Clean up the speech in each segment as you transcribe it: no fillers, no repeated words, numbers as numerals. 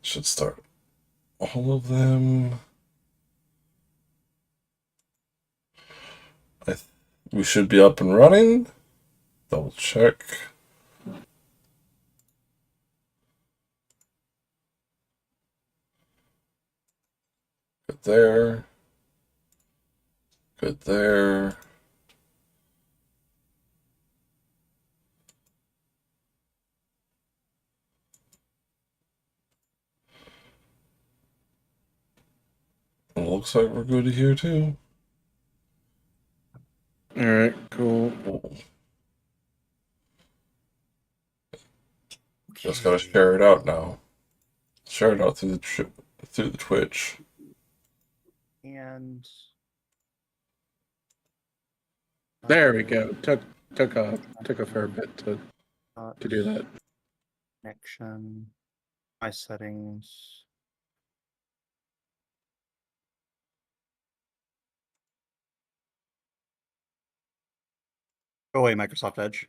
Should start all of them. We should be up and running. Double check. Good there. Good there. It looks like we're good here too. All right, cool. Just gotta share it out now. Share it out through the Twitch. And There we go. Took a fair bit to do that. Connection. My settings. Go away, Microsoft Edge.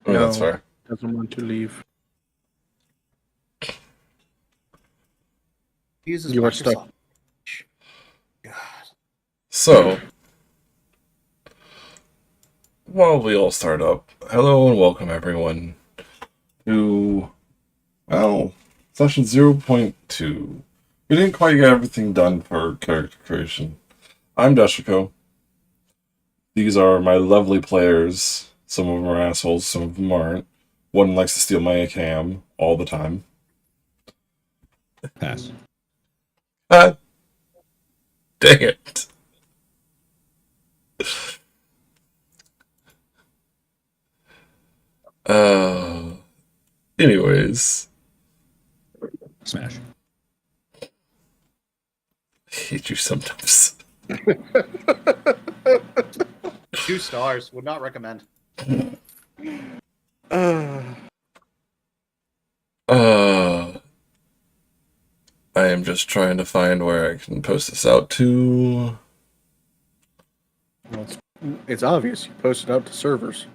I mean, that's No. fair. Doesn't want to leave. Uses You are Microsoft stuck. Edge. God. So, while we all start up, hello and welcome everyone to, well, session 0.2. We didn't quite get everything done for character creation. I'm Deshiko. These are my lovely players. Some of them are assholes, some of them aren't. One likes to steal my cam all the time. Pass. Ah, dang it. Anyways. Smash. I hate you sometimes. 2 stars. Would not recommend. I am just trying to find where I can post this out to. Well, it's obvious. You posted out to servers.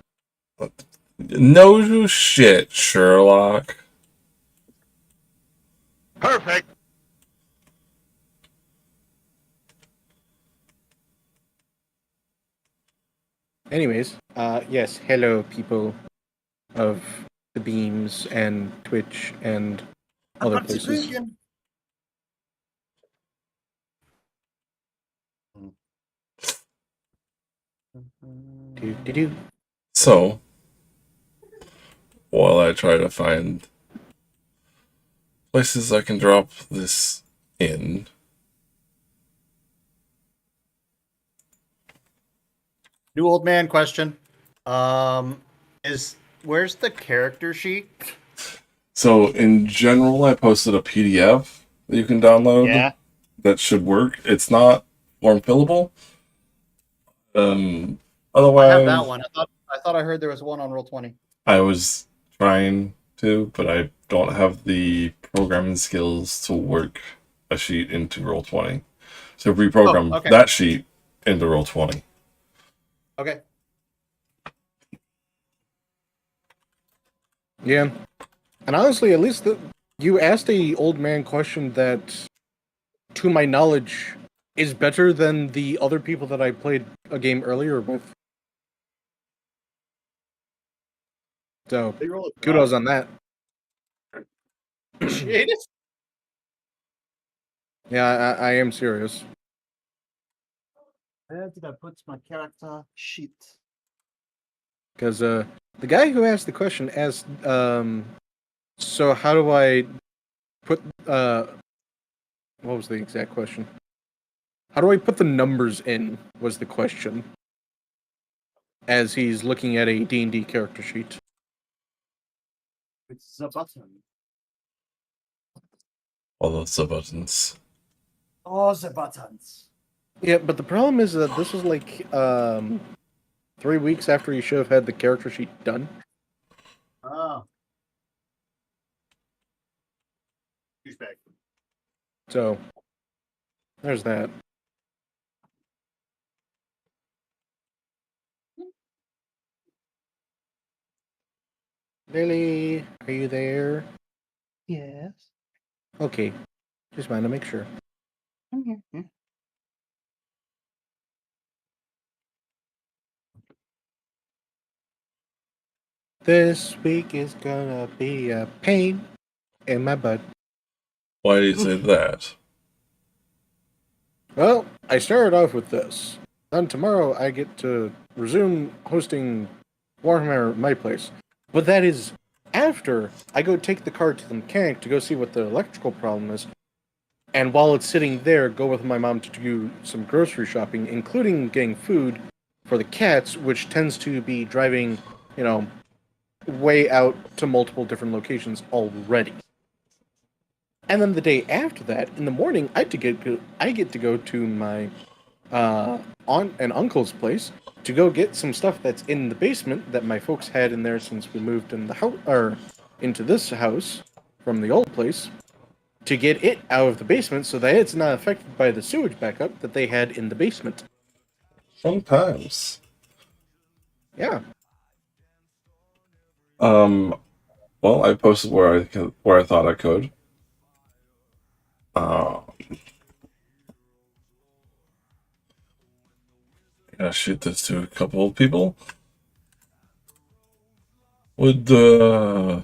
No shit, Sherlock. Perfect. Anyways, yes, hello people of the beams and Twitch and other places. Do. So, while I try to find places I can drop this in. New old man question. Where's the character sheet? So, in general, I posted a PDF that you can download. Yeah. That should work. It's not form fillable. Otherwise, I have that one. I thought I heard there was one on Roll20. I was trying to, but I don't have the programming skills to work a sheet into Roll20. So reprogram that sheet into Roll20. Okay. Yeah. And honestly, at least you asked a old man question that, to my knowledge, is better than the other people that I played a game earlier with. So, kudos on that. Appreciate it. Yeah, I am serious. Where did I put my character sheet? Because the guy who asked the question asked, so how do I put, what was the exact question? How do I put the numbers in, was the question. As he's looking at a D&D character sheet. It's the button. All those buttons. Oh, the buttons. Yeah, but the problem is that this was like 3 weeks after you should have had the character sheet done. Oh. Douchebag. So, there's that. Lily, are you there? Yes. Okay. Just wanted to make sure. This week is gonna be a pain in my butt. Why do you say that? Well, I started off with this. Then tomorrow I get to resume hosting Warhammer at my place. But that is after I go take the car to the mechanic to go see what the electrical problem is. And while it's sitting there, go with my mom to do some grocery shopping, including getting food for the cats, which tends to be driving, way out to multiple different locations already. And then the day after that, in the morning, I get to go to my aunt and uncle's place to go get some stuff that's in the basement that my folks had in there since we moved in the house or into this house from the old place, to get it out of the basement so that it's not affected by the sewage backup that they had in the basement. Sometimes. Yeah. Well, I posted where I thought I could. Gotta shoot this to a couple of people. Would my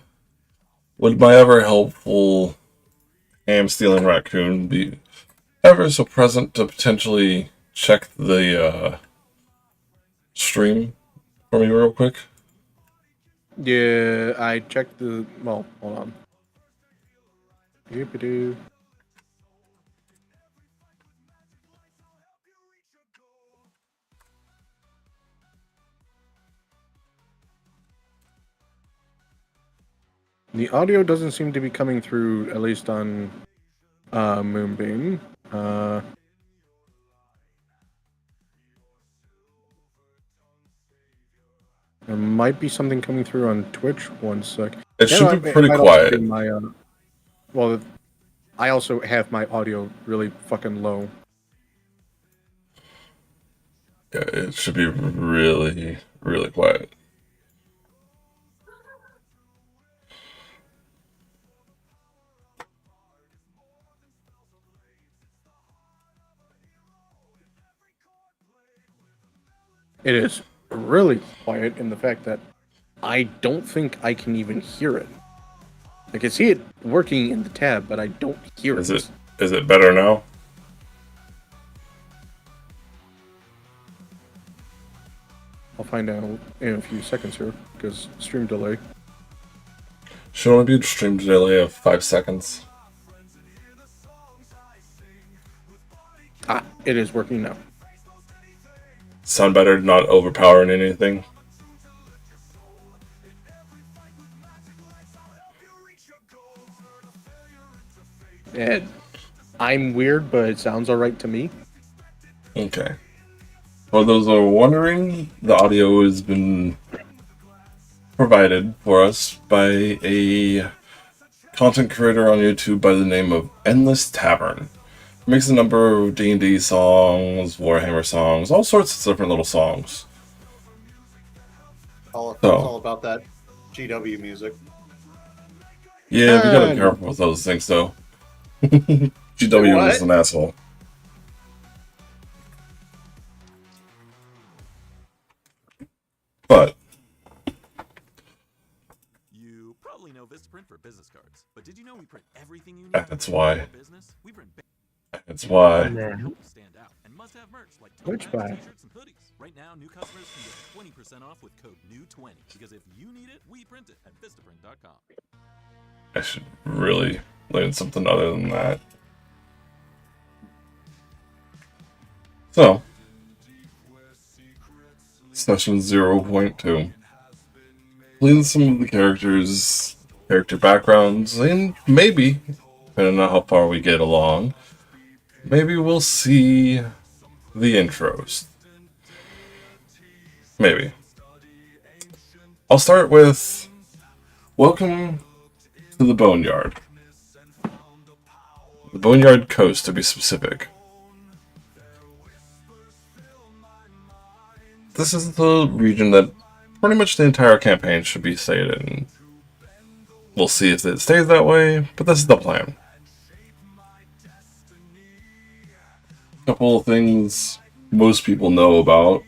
ever helpful ham stealing raccoon be ever so present to potentially check the stream for me real quick? Yeah, I checked the... Well, hold on. Doop-a-doo. The audio doesn't seem to be coming through, at least on Moonbeam. There might be something coming through on Twitch. One sec. It should be pretty might also quiet. be my, well, I also have my audio really fucking low. Yeah, it should be really, really quiet. It is really quiet in the fact that I don't think I can even hear it. I can see it working in the tab, but I don't hear Is it. it better now? I'll find out in a few seconds here, because stream delay. Should only be a stream delay of 5 seconds. Ah, it is working now. Sound better, not overpowering anything. I'm weird, but it sounds alright to me. Okay. For those who are wondering, the audio has been provided for us by a content creator on YouTube by the name of Endless Tavern. Makes a number of D&D songs, Warhammer songs, all sorts of different little songs. It's all about that GW music. Yeah, we gotta be careful with those things, though. GW is an asshole. But you probably know Vistaprint for business cards, but did you know we print everything you need? that's why. for business? We print That's why. stand out and must have merch like Which tote bags, buy? t-shirts, and hoodies. Right now, new customers can get 20% off with code NEW20 because if you need it, we print it at Vistaprint.com. I should really learn something other than that. So, session 0.2. Clean some of the characters' character backgrounds, and maybe, depending on how far we get along, maybe we'll see the intros. Maybe. I'll start with welcome to the Boneyard. The Boneyard Coast, to be specific. This is the region that pretty much the entire campaign should be stayed in. We'll see if it stays that way, but this is the plan. couple of things most people know about,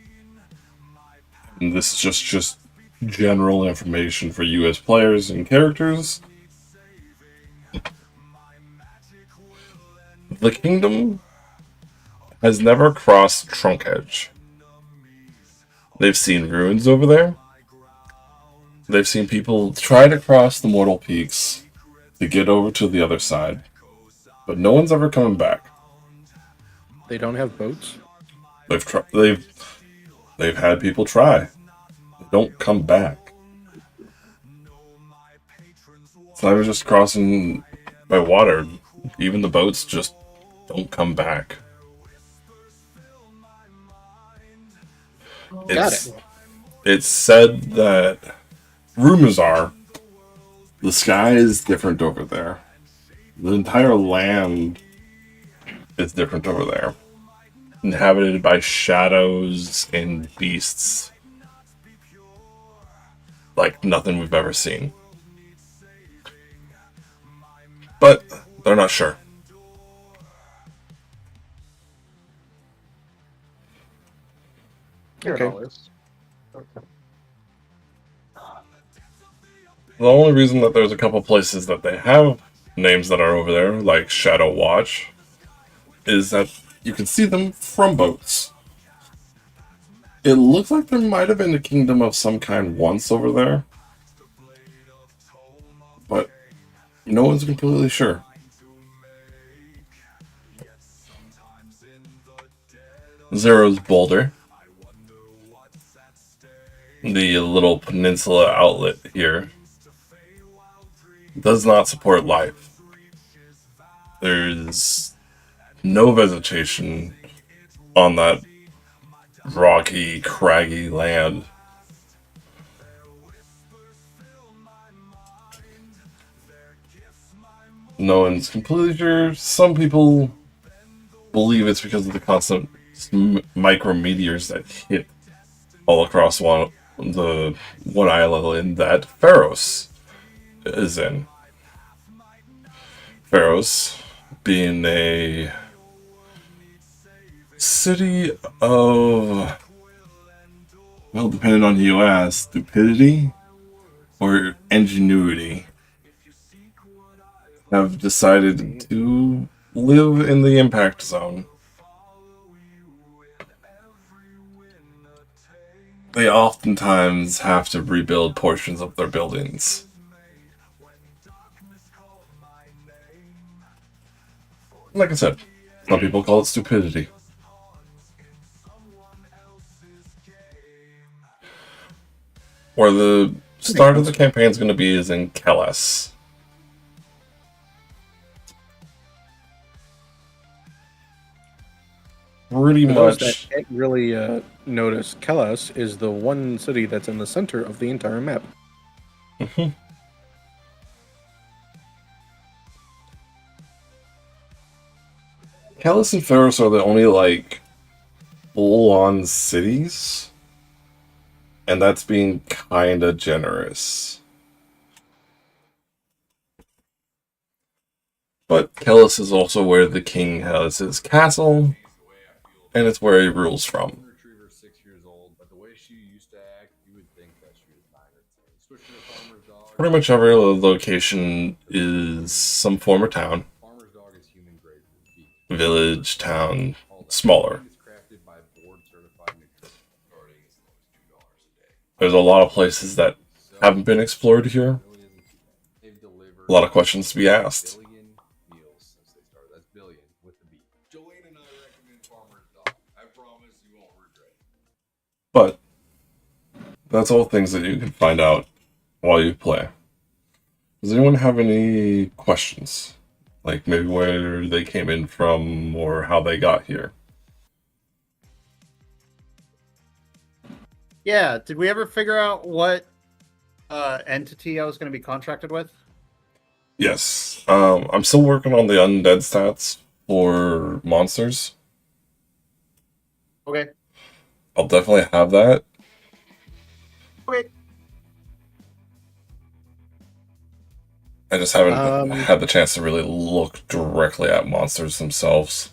and this is just general information for you as players and characters. The kingdom has never crossed Trunk Edge. They've seen ruins over there. They've seen people try to cross the Mortal Peaks to get over to the other side, but no one's ever coming back. They don't have boats? They've had people try. They don't come back. It's not even just crossing by water. Even the boats just don't come back. It's said that rumors are the sky is different over there. The entire land is different over there. Inhabited by shadows and beasts like nothing we've ever seen. But they're not sure. Okay. The only reason that there's a couple places that they have names that are over there, like Shadow Watch, is that you can see them from boats. It looks like there might have been a kingdom of some kind once over there, but no one's completely sure. Zero's Boulder, the little peninsula outlet here, does not support life. There's no vegetation on that rocky, craggy land. No one's completely sure. Some people believe it's because of the constant micrometeors that hit all across one island that Pharos is in. Pharos being a city of, well, depending on who you ask, stupidity or ingenuity, have decided to live in the impact zone. They oftentimes have to rebuild portions of their buildings. Like I said, some people call it stupidity. Where the start of the campaign is going to be is in Kellis. Pretty For those much. that can't really notice, Kellis is the one city that's in the center of the entire map. Kellis and Pharos are the only, like, full-on cities. And that's being kinda generous. But Kellis is also where the king has his castle, and it's where he rules from. Retriever 6 years old, but the way she used to act, you would think that she was 9 or 10. Switch to a farmer's dog. Pretty much every location is some form of town, Farmer's dog is human grade for beef. village, town, smaller. It's crafted by board certified nutrition. Starting as low as $2 a day. There's a lot of places that haven't been explored here. They've delivered A lot of questions to be asked. billion meals since they started. That's billion with the beef. Jolene and I recommend Farmer's Dog. I promise you won't regret it. But that's all things that you can find out while you play. Does anyone have any questions? Like maybe where they came in from or how they got here? Yeah, did we ever figure out what entity I was going to be contracted with? Yes. I'm still working on the undead stats for monsters. Okay. I'll definitely have that. Okay. I just haven't had the chance to really look directly at monsters themselves.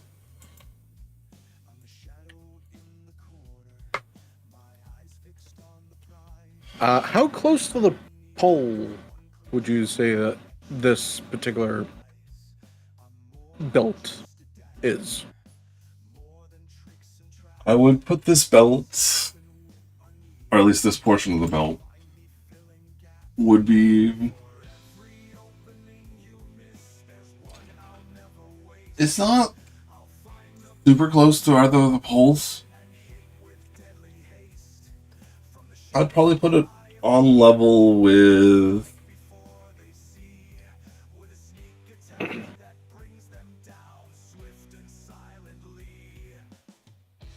How close to the pole would you say that this particular belt is? I would put this belt, or at least this portion of the belt, would be. It's not super close to either of the poles. I'd probably put it on level with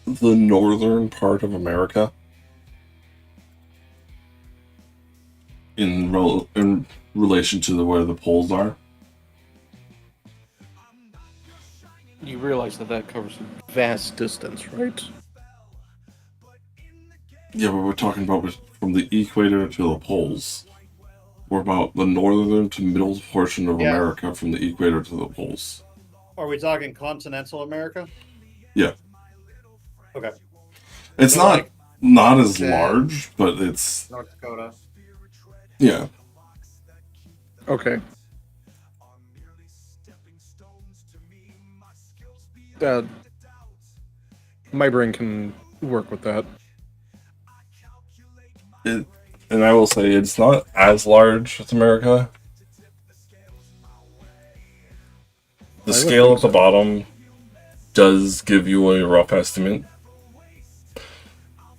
the northern part of America in relation to where the poles are. You realize that covers a vast distance, right? Yeah, but we're talking about from the equator to the poles. We're about the northern to middle portion of Yeah. America from the equator to the poles. Are we talking continental America? Yeah. Okay. It's So, not like, not as the- large, but it's North Dakota. yeah. Okay. Uh, my brain can work with that. And I will say it's not as large as America. The I would scale think at the so. bottom does give you a rough estimate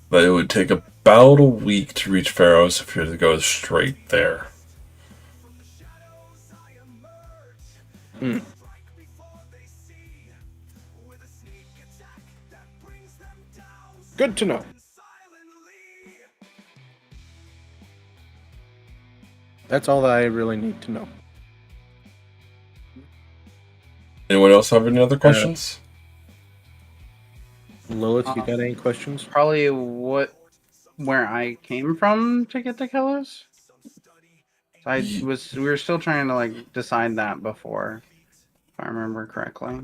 that it would take about a week to reach Pharaohs if you were to go straight there. Good to know. That's all that I really need to know. Anyone else have any other questions? Lilith, you got any questions? Probably where I came from to get the Kellos. We were still trying to like decide that before, if I remember correctly.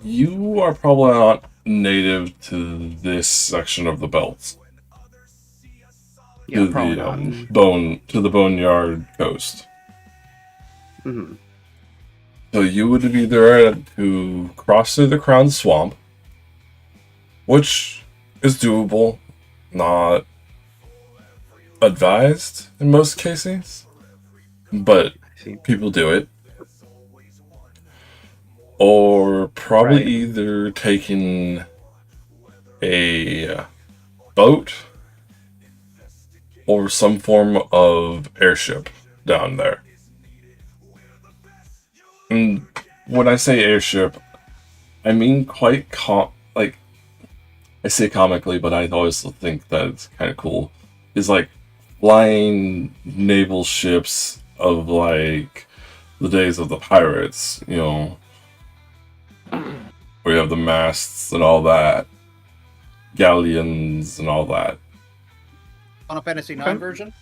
You are probably not native to this section of the belt. Yeah, To probably the not. to the Boneyard coast. Hmm. So you would have either had to cross through the Crown Swamp, which is doable, not advised in most cases, but See. people do it. Or probably Right. either taking a boat or some form of airship down there. And when I say airship, I mean quite like I say comically, but I always think that it's kind of cool. Is like flying naval ships of like the days of the pirates, you know, where you have the masts and all that, galleons and all that. Final Fantasy IX Okay. version?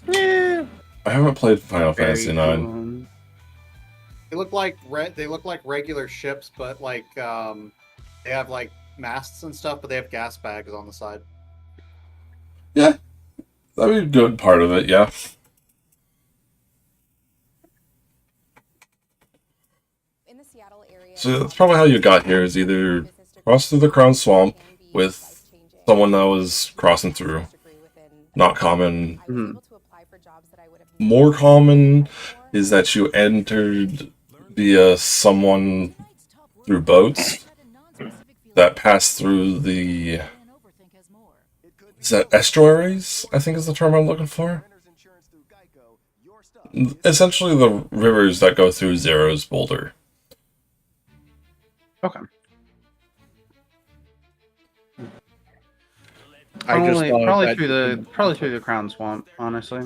Yeah. I haven't played Final Very Fantasy IX. cool. They look like regular ships, but like they have like masts and stuff, but they have gas bags on the side. Yeah, that'd be a good part of it. Yeah. In the Seattle area, So that's probably how you got here. Is either cross through the Crown Swamp with someone that was crossing through. Not common. Mhm. More common is that you entered via someone through boats that pass through the. Is that estuaries? I think is the term I'm looking for. Essentially, the rivers that go through Zero's Boulder. Okay. I just thought Probably that through the Crown Swamp, honestly.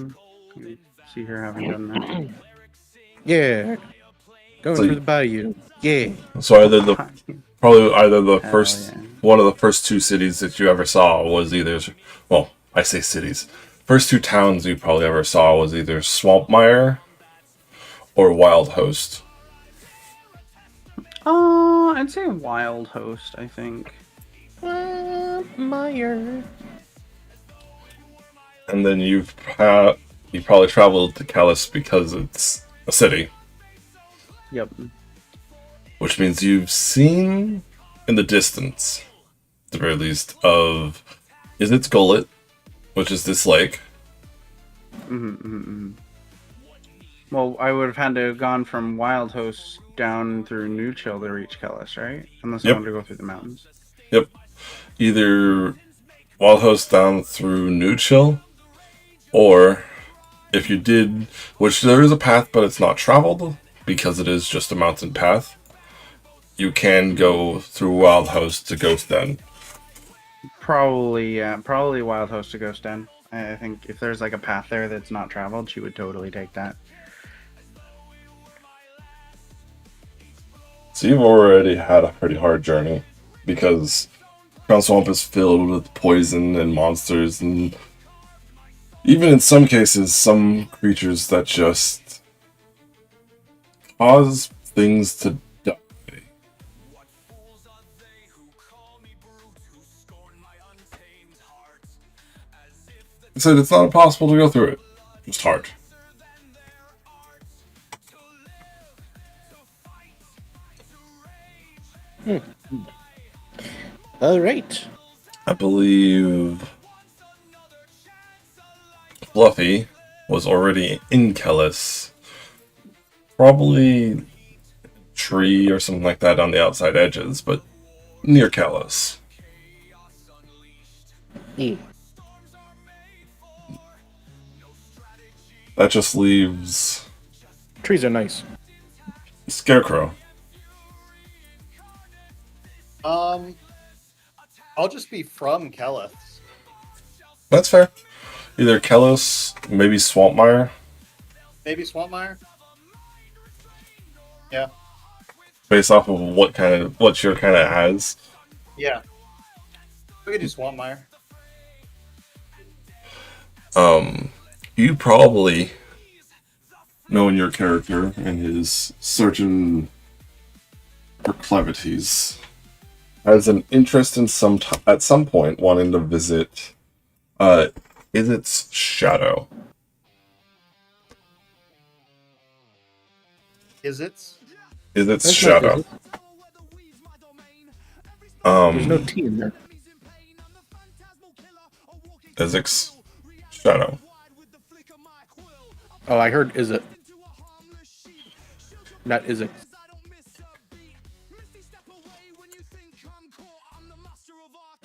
See here having done that. Yeah. Going So through you- the bayou. Yeah. So probably either the Hell first yeah. one of the first two cities that you ever saw was either, well, I say cities. First two towns you probably ever saw was either Swampmire or Wild Host. I'd say Wild Host, I think. Meyer. and then you probably traveled to Callus because it's a city, Yep. which means you've seen in the distance, at the very least, of is its gullet, which is this lake. Well, I would have had to have gone from Wild Host down through New Chill to reach Kellis, right? Unless I Yep. wanted to go through the mountains. Yep. Either Wild Host down through New Chill, or if you did, which there is a path, but it's not traveled because it is just a mountain path, you can go through Wild Host to Ghost Den. Probably Wild Host to Ghost Den. I think if there's like a path there that's not traveled, she would totally take that. So you've already had a pretty hard journey because Crown Swamp is filled with poison and monsters, and even in some cases, some creatures that just cause things to die. I said it's not impossible to go through it, just hard. All right. I believe Fluffy was already in Kellis. Probably tree or something like that on the outside edges, but near Kellis. That just leaves Trees are nice. Scarecrow. I'll just be from Kellis. That's fair. Either Kellis, maybe Swampmire. Maybe Swampmire. Yeah. Based off of what your kind of has. Yeah. We could do Swampmire. You probably, knowing your character and his certain proclivities, has an interest in at some point wanting to visit Izit's Shadow. Izit's Izit's Shadow. There's no T in there. Izit's Shadow. Oh, I heard is it. Not is it.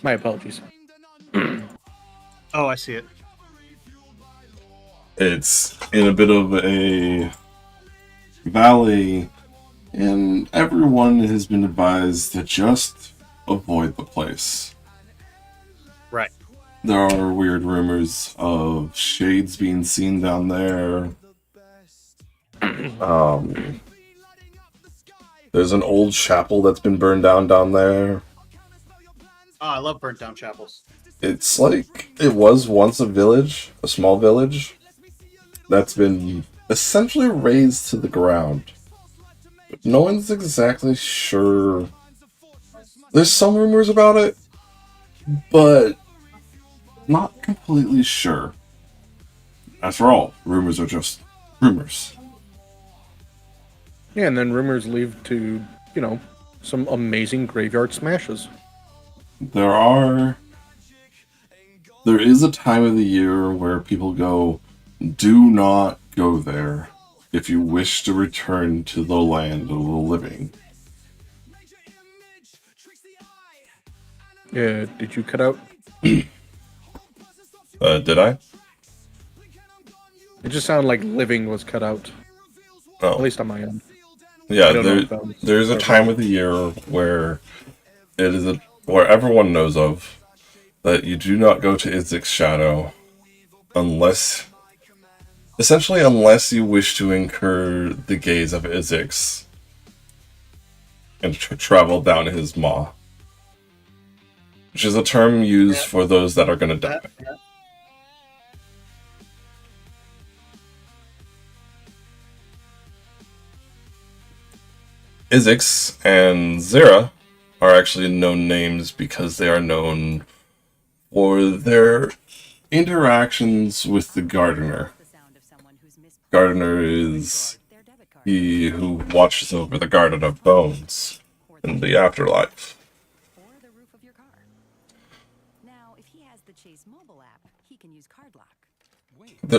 My apologies. Oh, I see it. It's in a bit of a valley, and everyone has been advised to just avoid the place. Right. There are weird rumors of shades being seen down there. There's an old chapel that's been burned down there. Oh, I love burnt down chapels. It's like it was once a village, a small village, that's been essentially razed to the ground. But no one's exactly sure. There's some rumors about it, but not completely sure. After all, rumors are just rumors. Yeah, and then rumors lead to, some amazing graveyard smashes. There is a time of the year where people go, do not go there if you wish to return to the land of the living. Yeah, did you cut out? Did I? It just sounded like living was cut out. Oh. At least on my end. Yeah, I don't know if that was- there's a time of the year where where everyone knows of that you do not go to Izik's Shadow unless you wish to incur the gaze of Izix and travel down his maw, which is a term used for those that are going to die. Yeah. Izix and Zera are actually known names because they are known for their interactions with the gardener. Gardener is he who watches over the garden of bones in the afterlife. Or the roof of your car. Now, if he has the Chase mobile app, he can use card lock.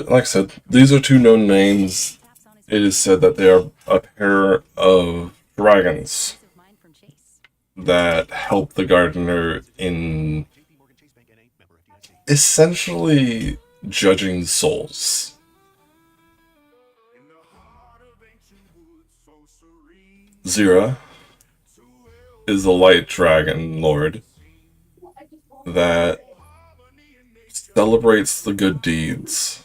Like I said, these are two known names. It is said that they are a pair of dragons that help the gardener in essentially judging souls. Zira is the light dragon lord that celebrates the good deeds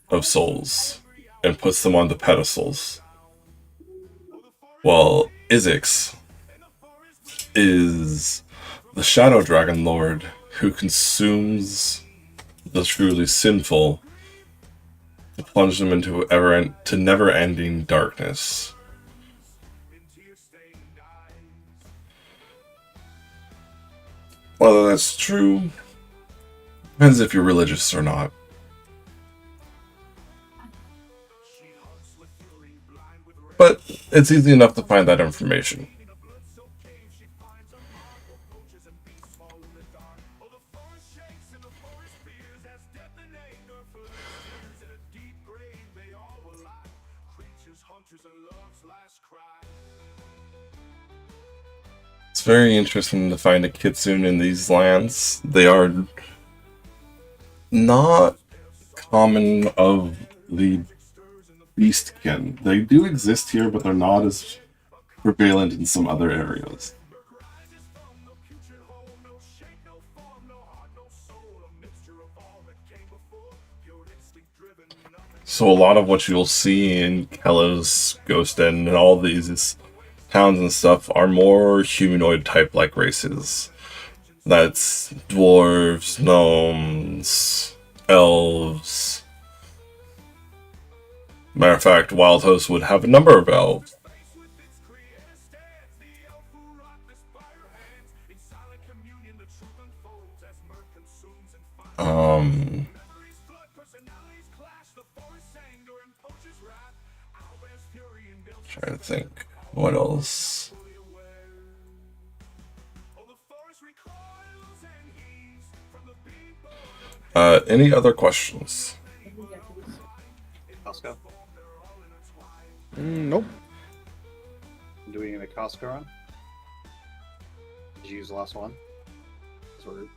of souls and puts them on the pedestals. While Izix is the shadow dragon lord who consumes the truly sinful to plunge them into never-ending darkness. Whether that's true depends if you're religious or not. But it's easy enough to find that information. It's very interesting to find a kitsune in these lands. They are not common of the beastkin. They do exist here, but they're not as prevalent in some other areas. So a lot of what you'll see in Kellos, Ghost End, and all these towns and stuff are more humanoid type like races. That's dwarves, gnomes, elves. Matter of fact, Wild Host would have a number of elves. Trying to think. What else? Any other questions? Costco? Nope. Do we need a Costco run? Did you use the last one? Sorry.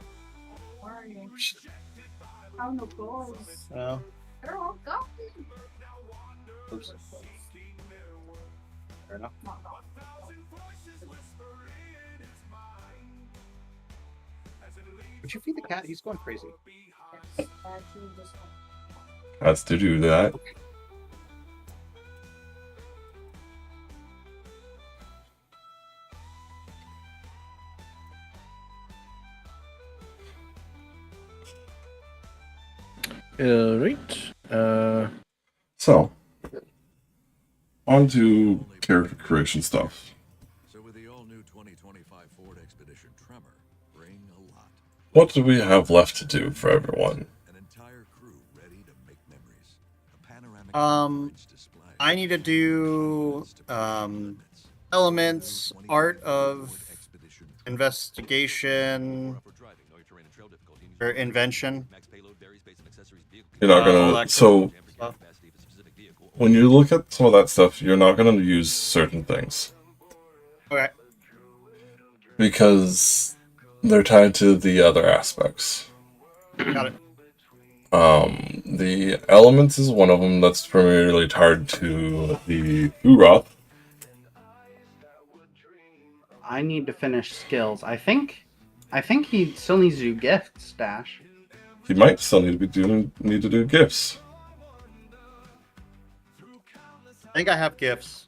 Where are you? How no goals? Oh. They're all gone. Oops. Fair enough. Would you feed the cat? He's going crazy. Has to do that. Right. So, on to character creation stuff. So with the all-new 2025 Ford Expedition Tremor, bring a lot. What do we have left to do for everyone? An entire crew ready to make memories. A panoramic display. I need to do elements, art of investigation, or invention. You're not gonna. So, when you look at some of that stuff, you're not gonna use certain things. Okay. Because they're tied to the other aspects. Got it. The elements is one of them that's primarily tied to the Uroth. I need to finish skills. I think he still needs to do gifts, Dash. He might still need to do gifts. I think I have gifts.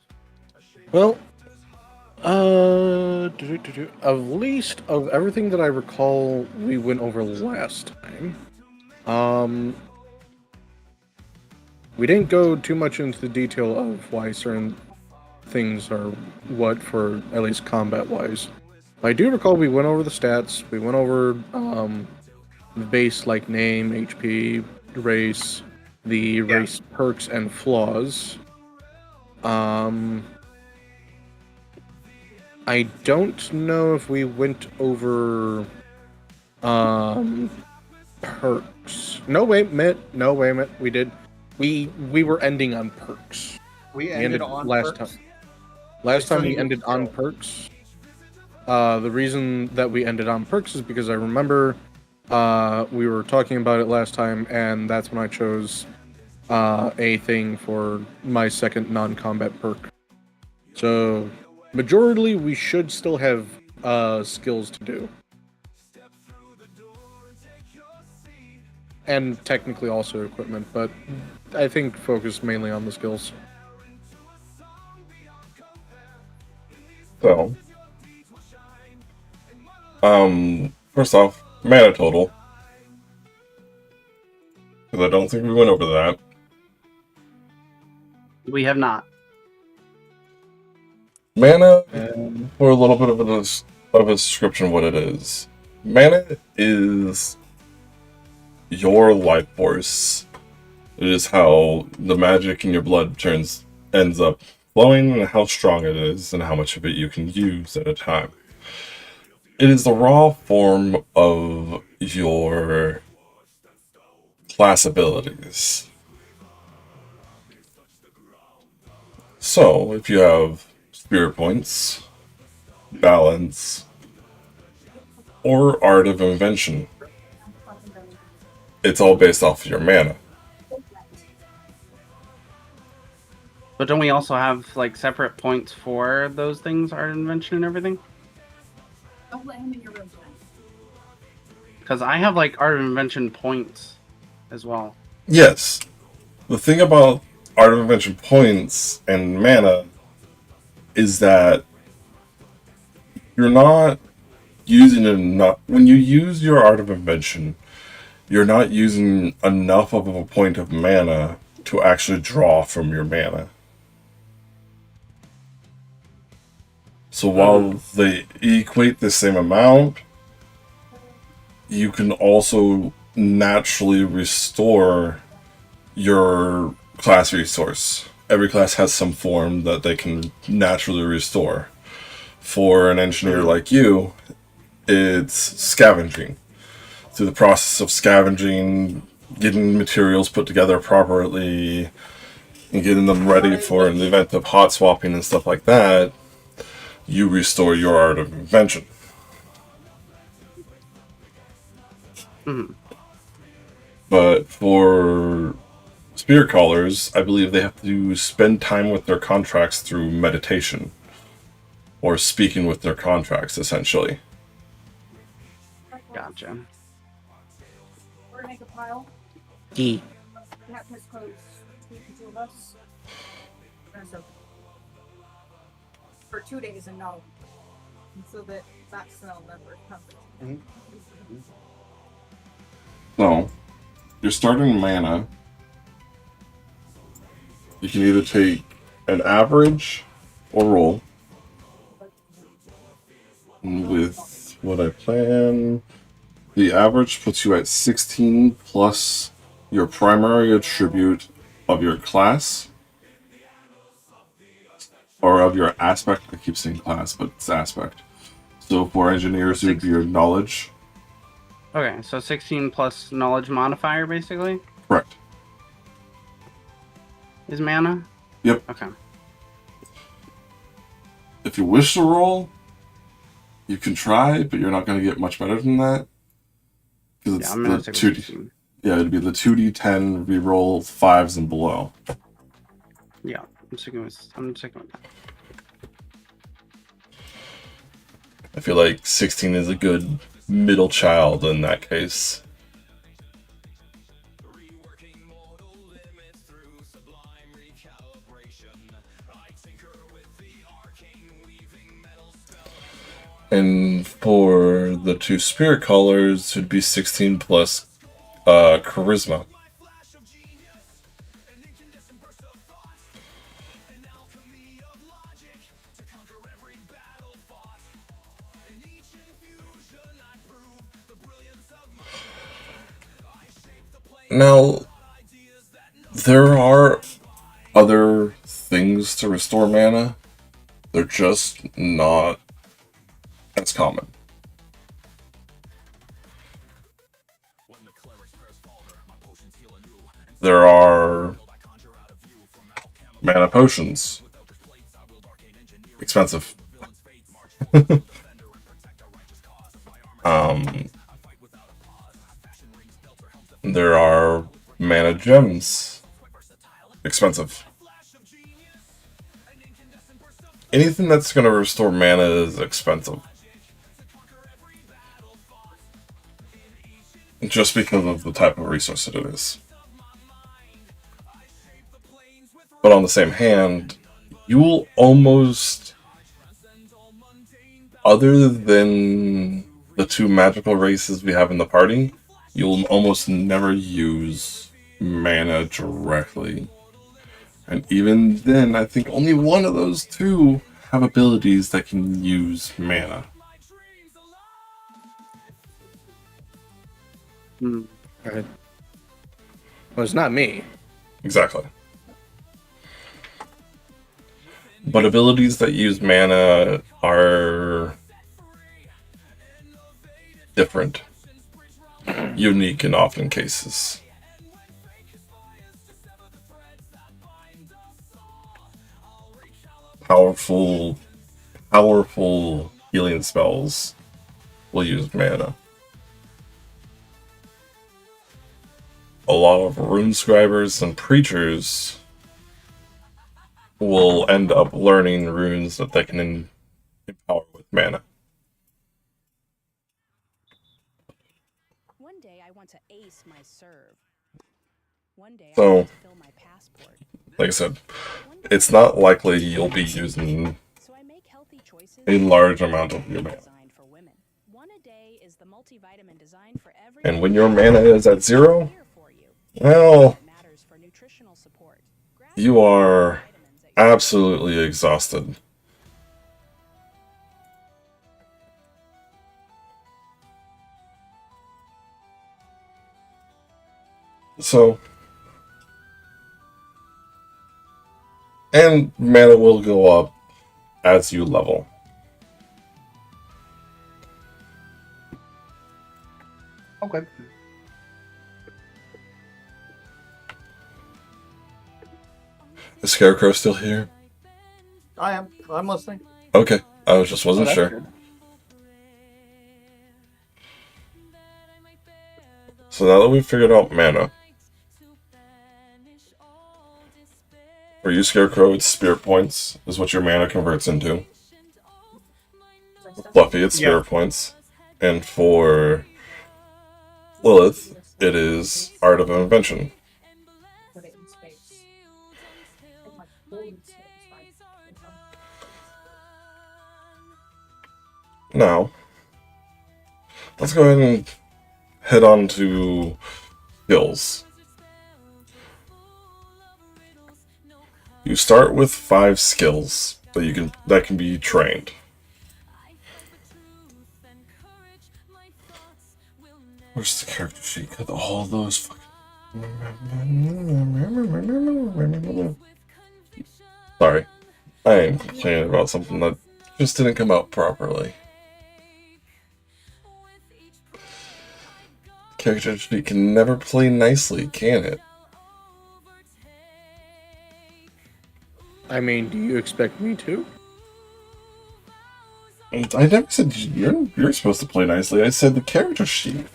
Well, at least of everything that I recall we went over last time, we didn't go too much into the detail of why certain things are what for at least combat-wise. I do recall we went over the stats, we went over base like name, HP, race, the race perks and flaws. I don't know if we went over perks. No, wait a minute. We did. We were ending on perks. We ended on last perks? time. Last still time we need to ended on skill. perks. The reason that we ended on perks is because I remember we were talking about it last time, and that's when I chose a thing for my second non-combat perk. So, majorly, we should still have skills to do. And technically also equipment, but I think focus mainly on the skills. So, first off, mana total. Because I don't think we went over that. We have not. Mana, for a little bit of a description of what it is. Mana is your life force. It is how the magic in your blood ends up flowing, and how strong it is, and how much of it you can use at a time. It is the raw form of your class abilities. So, if you have spirit points, balance, or art of invention, it's all based off of your mana. But don't we also have like separate points for those things, art invention and everything? Don't let him in your room tonight. Because I have like art of invention points as well. Yes. The thing about art of invention points and mana is that you're not using enough. When you use your art of invention, you're not using enough of a point of mana to actually draw from your mana. So while they equate the same amount, you can also naturally restore your class resource. Every class has some form that they can naturally restore. For an engineer like you, it's scavenging. Through the process of scavenging, getting materials put together properly, and getting them ready for an event of hot swapping and stuff like that, you restore your art of invention. But for spirit callers, I believe they have to spend time with their contracts through meditation. Or speaking with their contracts, essentially. Gotcha. We're gonna make a pile. E. We have his clothes. The two of us. For 2 days and no. And so that smell never comes. So, you're starting mana. You can either take an average or roll. With what I plan, the average puts you at 16 plus your primary attribute of your class. Or of your aspect. I keep saying class, but it's aspect. So for engineers, it would be your knowledge. Okay, so 16 plus knowledge modifier, basically? Correct. Is mana? Yep. Okay. If you wish to roll, you can try, but you're not going to get much better than that. Because it's I'm gonna the stick with 2D. 16. Yeah, it'd be the 2d10 reroll 5s and below. Yeah, I'm sticking with that. I feel like 16 is a good middle child in that case. And for the two spirit callers, it'd be 16 plus charisma. Now, there are other things to restore mana. They're just not as common. There are mana potions. Expensive. There are mana gems. Expensive. Anything that's going to restore mana is expensive. Just because of the type of resource that it is. But on the same hand, you will almost, other than the two magical races we have in the party, you'll almost never use mana directly. And even then, I think only one of those two have abilities that can use mana. Right. Well, it's not me. Exactly. But abilities that use mana are different, unique in often cases. Powerful healing spells will use mana. A lot of rune scribers and preachers will end up learning runes that they can empower with mana. One day I want to ace my serve. One day I So, want to fill my passport. like I said, it's not likely you'll be using So I make healthy choices a large amount of your mana. designed for women. One a day is the multivitamin designed for every And when your mana is at 0, well, matters for nutritional support. you are absolutely exhausted. So, and mana will go up as you level. Okay. Is Scarecrow still here? I am. I'm listening. Okay, I just wasn't that's sure. good. So now that we've figured out mana, for you Scarecrow, it's spirit points, is what your mana converts into. Fluffy, it's spirit points. And for Lilith, it is Art of Invention. Put it in space. It's like holding space, like, Now, let's go ahead and head on to skills. You start with 5 skills that can be trained. Where's the character sheet? Got all those fucking... Sorry. I am complaining about something that just didn't come out properly. Character sheet can never play nicely, can it? I mean, do you expect me to? I never said you're supposed to play nicely. I said the character sheet.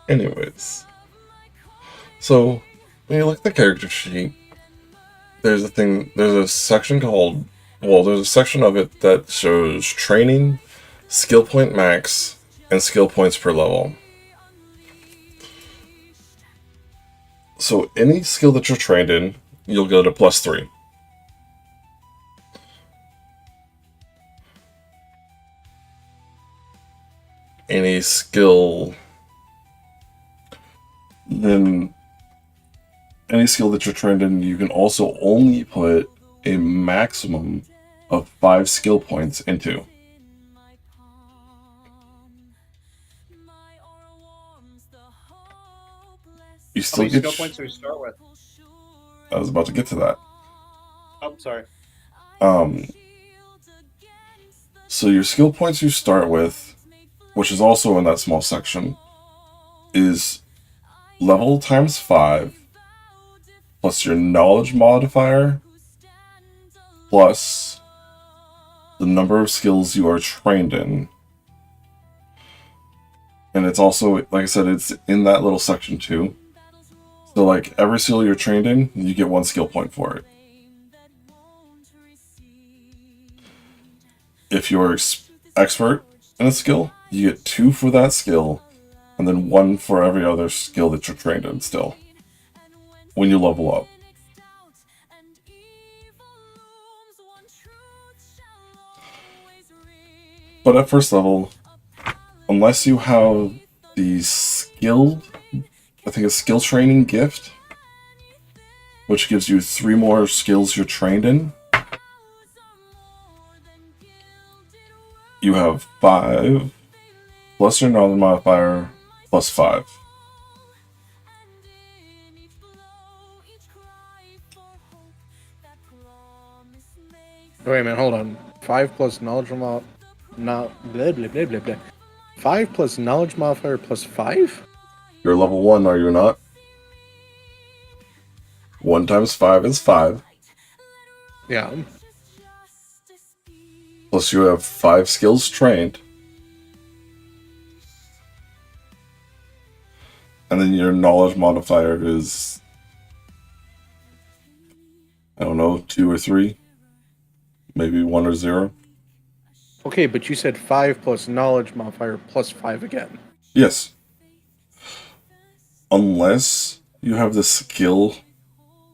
Anyways, so when you look at the character sheet, there's a section called, well, there's a section of it that shows training, skill point max, and skill points per level. So any skill that you're trained in, you'll get a +3. Any skill, then any skill that you're trained in, you can also only put a maximum of 5 skill points into. You How still many get. skill points do we start with? I was about to get to that. Oh, sorry. So your skill points you start with, which is also in that small section, is level times 5 plus your knowledge modifier plus the number of skills you are trained in. And it's also, like I said, it's in that little section too. So like every skill you're trained in, you get 1 skill point for it. If you're expert in a skill, you get 2 for that skill, and then 1 for every other skill that you're trained in still, when you level up. But at first level, unless you have the skill, I think a skill training gift, which gives you 3 more skills you're trained in, you have 5 plus your knowledge modifier plus 5. Wait a minute, hold on. 5 plus knowledge mod... No, blah, blah, blah, blah, blah. 5 plus knowledge modifier plus 5? You're level 1, are you not? 1 times 5 is 5. Yeah. Plus you have 5 skills trained. And then your knowledge modifier is, I don't know, 2 or 3. Maybe 1 or 0. Okay, but you said 5 plus knowledge modifier plus 5 again. Yes. Unless you have the skill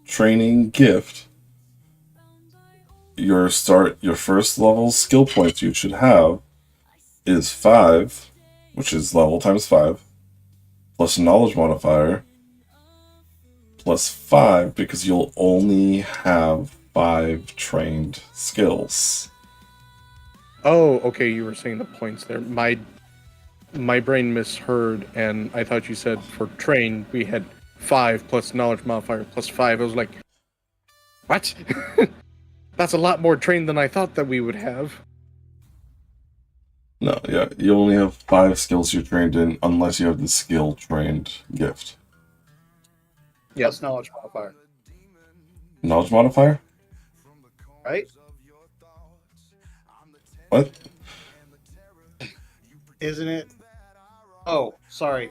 training gift, your first level skill points you should have is 5, which is level times 5, plus knowledge modifier, plus 5, because you'll only have 5 trained skills. Oh, okay, you were saying the points there. My brain misheard, and I thought you said for train we had 5 plus knowledge modifier plus 5. I was like, what? That's a lot more train than I thought that we would have. No, yeah, you only have 5 skills you're trained in, unless you have the skill trained gift. Yes, knowledge modifier. Knowledge modifier? Right? What? Isn't it? Oh, sorry.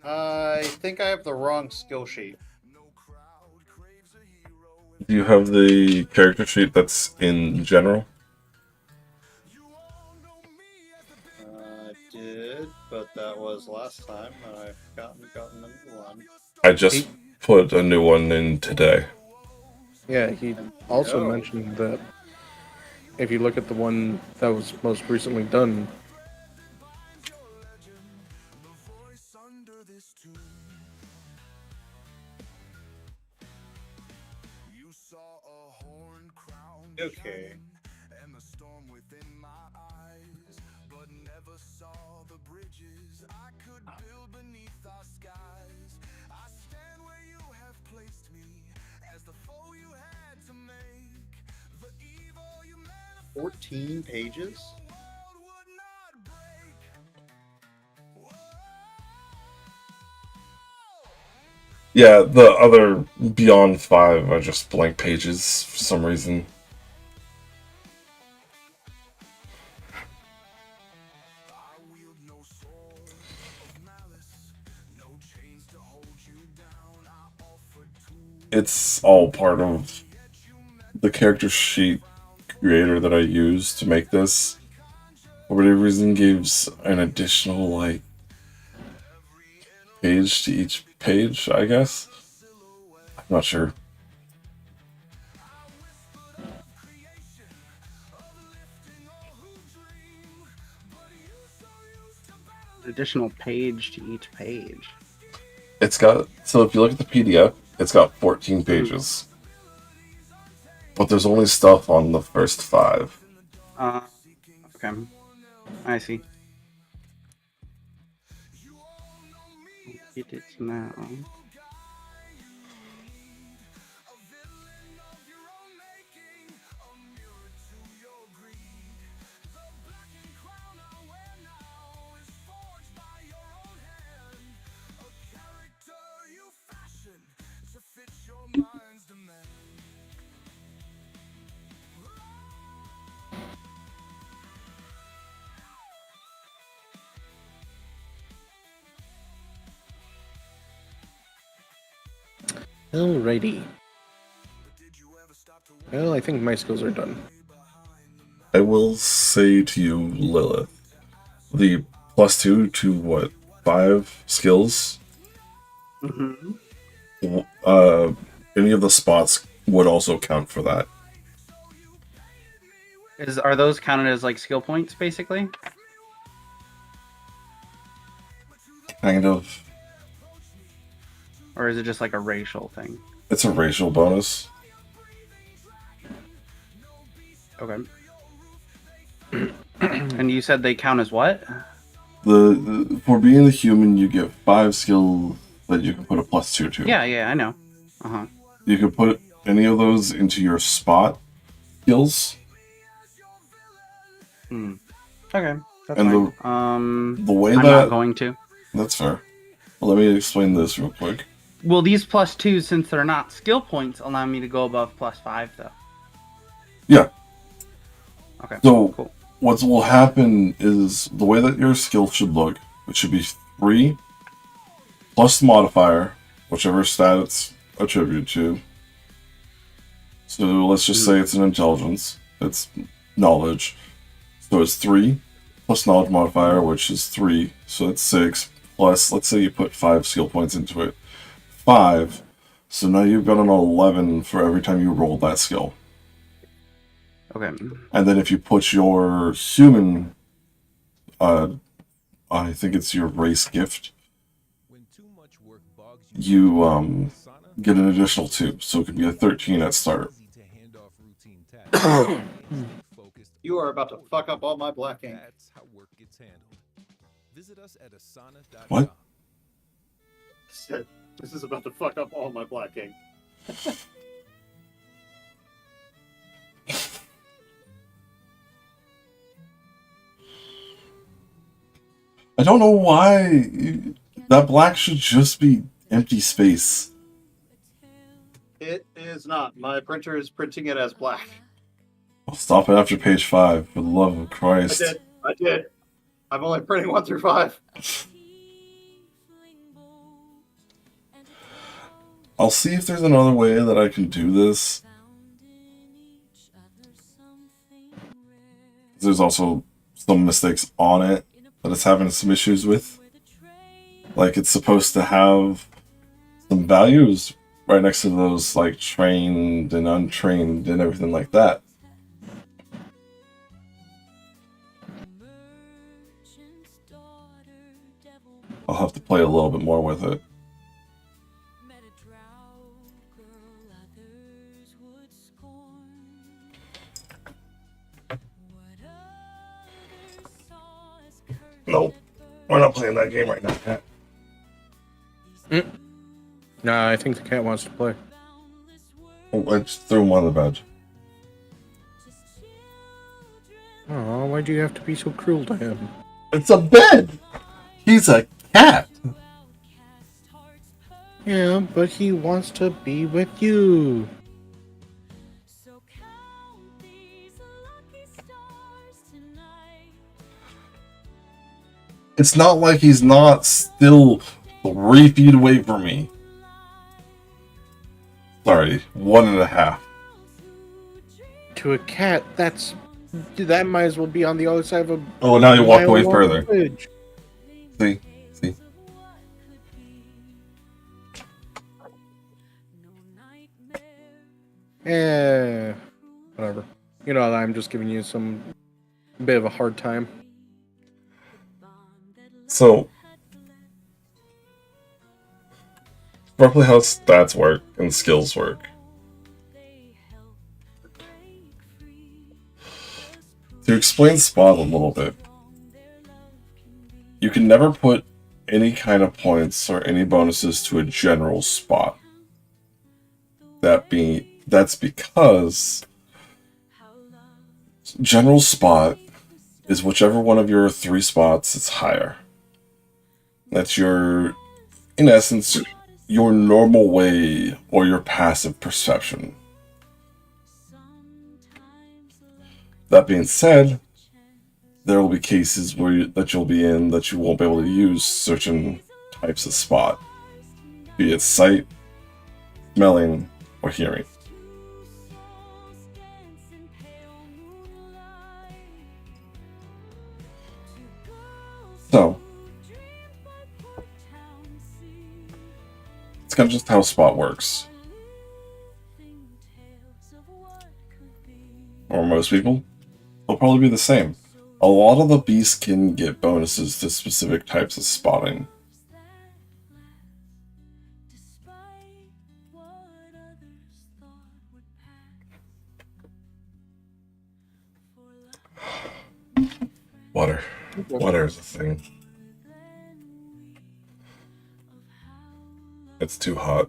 I think I have the wrong skill sheet. Do you have the character sheet that's in general? I did, but that was last time, and I've gotten a new one. I just put a new one in today. Yeah, he also Yo. mentioned that if you look at the one that was most recently done, Okay. "14 pages? Yeah, the other Beyond 5 are just blank pages for some reason. It's all part of the character sheet creator that I used to make this. For whatever reason, gives an additional, like, page to each page, I guess. I'm not sure. Additional page to each page. It's got, so if you look at the PDF, it's got 14 pages. But there's only stuff on the first 5. Okay. I see. It is now. Alrighty. Well, I think my skills are done. I will say to you, Lilith, the +2 to what, 5 skills? Mm-hmm. Any of the spots would also count for that. Are those counted as like skill points, basically? Kind of. Or is it just like a racial thing? It's a racial bonus. Okay. And you said they count as what? For being the human, you get 5 skills that you can put a +2 to. Yeah, I know. Uh-huh. You can put any of those into your spot skills. Okay, that's and fine. The way I'm that not going to. That's fair. Well, let me explain this real quick. Will these +2s, since they're not skill points, allow me to go above +5 though? Yeah. Okay. So cool. What will happen is the way that your skill should look. It should be 3 plus the modifier, whichever stat it's attributed to. So let's just say it's an intelligence. It's knowledge. So it's 3 plus knowledge modifier, which is 3. So it's 6 plus, let's say you put 5 skill points into it. 5. So now you've got an 11 for every time you roll that skill. Okay. And then if you put your human, I think it's your race gift, you get an additional 2. So it could be a 13 at start. You are about to fuck up all my black ink. That's how work gets handled. Visit us at asana.com. What? This is about to fuck up all my black ink. I don't know why that black should just be empty space. It is not. My printer is printing it as black. I'll stop it after page 5, for the love of Christ. I did. I'm only printing 1 through 5. I'll see if there's another way that I can do this. There's also some mistakes on it that it's having some issues with. Like, it's supposed to have some values right next to those, like, trained and untrained and everything like that. I'll have to play a little bit more with it. Nope. We're not playing that game right now, Cat. Nah, I think the cat wants to play. Oh, I just threw him on the bed. Oh, why'd you have to be so cruel to him? It's a bed! He's a cat! Yeah, but he wants to be with you. It's not like he's not still 3 feet away from me. Sorry, 1.5. To a cat, that might as well be on the other side of a. Oh, now you walk away mile-long further. bridge. See? Yeah, whatever. You know, I'm just giving you some bit of a hard time. So, roughly how stats work and skills work. To explain Spot a little bit, you can never put any kind of points or any bonuses to a general spot. That's because general spot is whichever one of your 3 spots is higher. That's your, in essence, your normal way or your passive perception. That being said, there will be cases that you'll be in that you won't be able to use certain types of spot, be it sight, smelling, or hearing. So, it's kind of just how spot works. Or most people, they'll probably be the same. A lot of the beasts can get bonuses to specific types of spotting. Water. Water is a thing. It's too hot.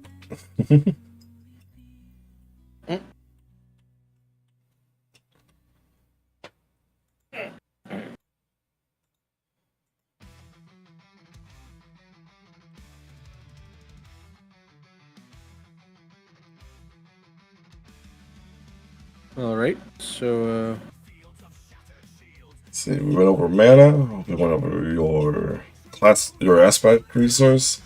All right, so Let's see, we went over mana, we went over your class, your aspect resource.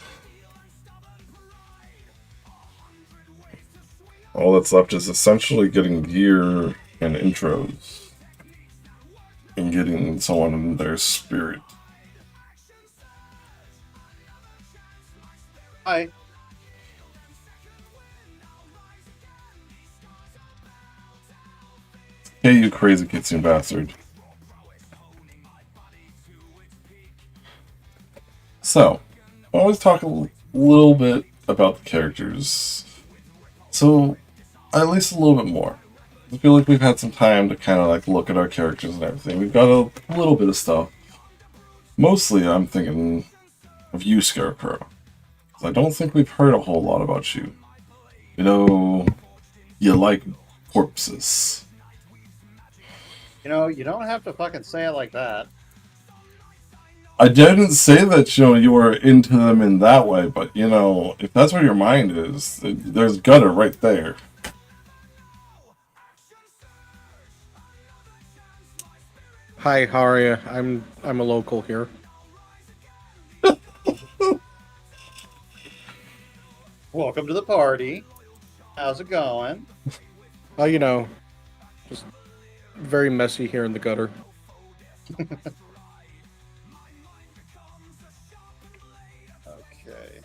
All that's left is essentially getting gear and intros. And getting someone in their spirit. Hi. Hey, you crazy kitsune bastard. So, I always talk a little bit about the characters. So, at least a little bit more. I feel like we've had some time to kind of like look at our characters and everything. We've got a little bit of stuff. Mostly, I'm thinking of you, Scarecrow. I don't think we've heard a whole lot about you. You know, you like corpses. You know, you don't have to fucking say it like that. I didn't say that, you were into them in that way, but, if that's where your mind is, there's gutter right there. hi, how are you? I'm a local here. Welcome to the party. How's it going? Just very messy here in the gutter. Okay.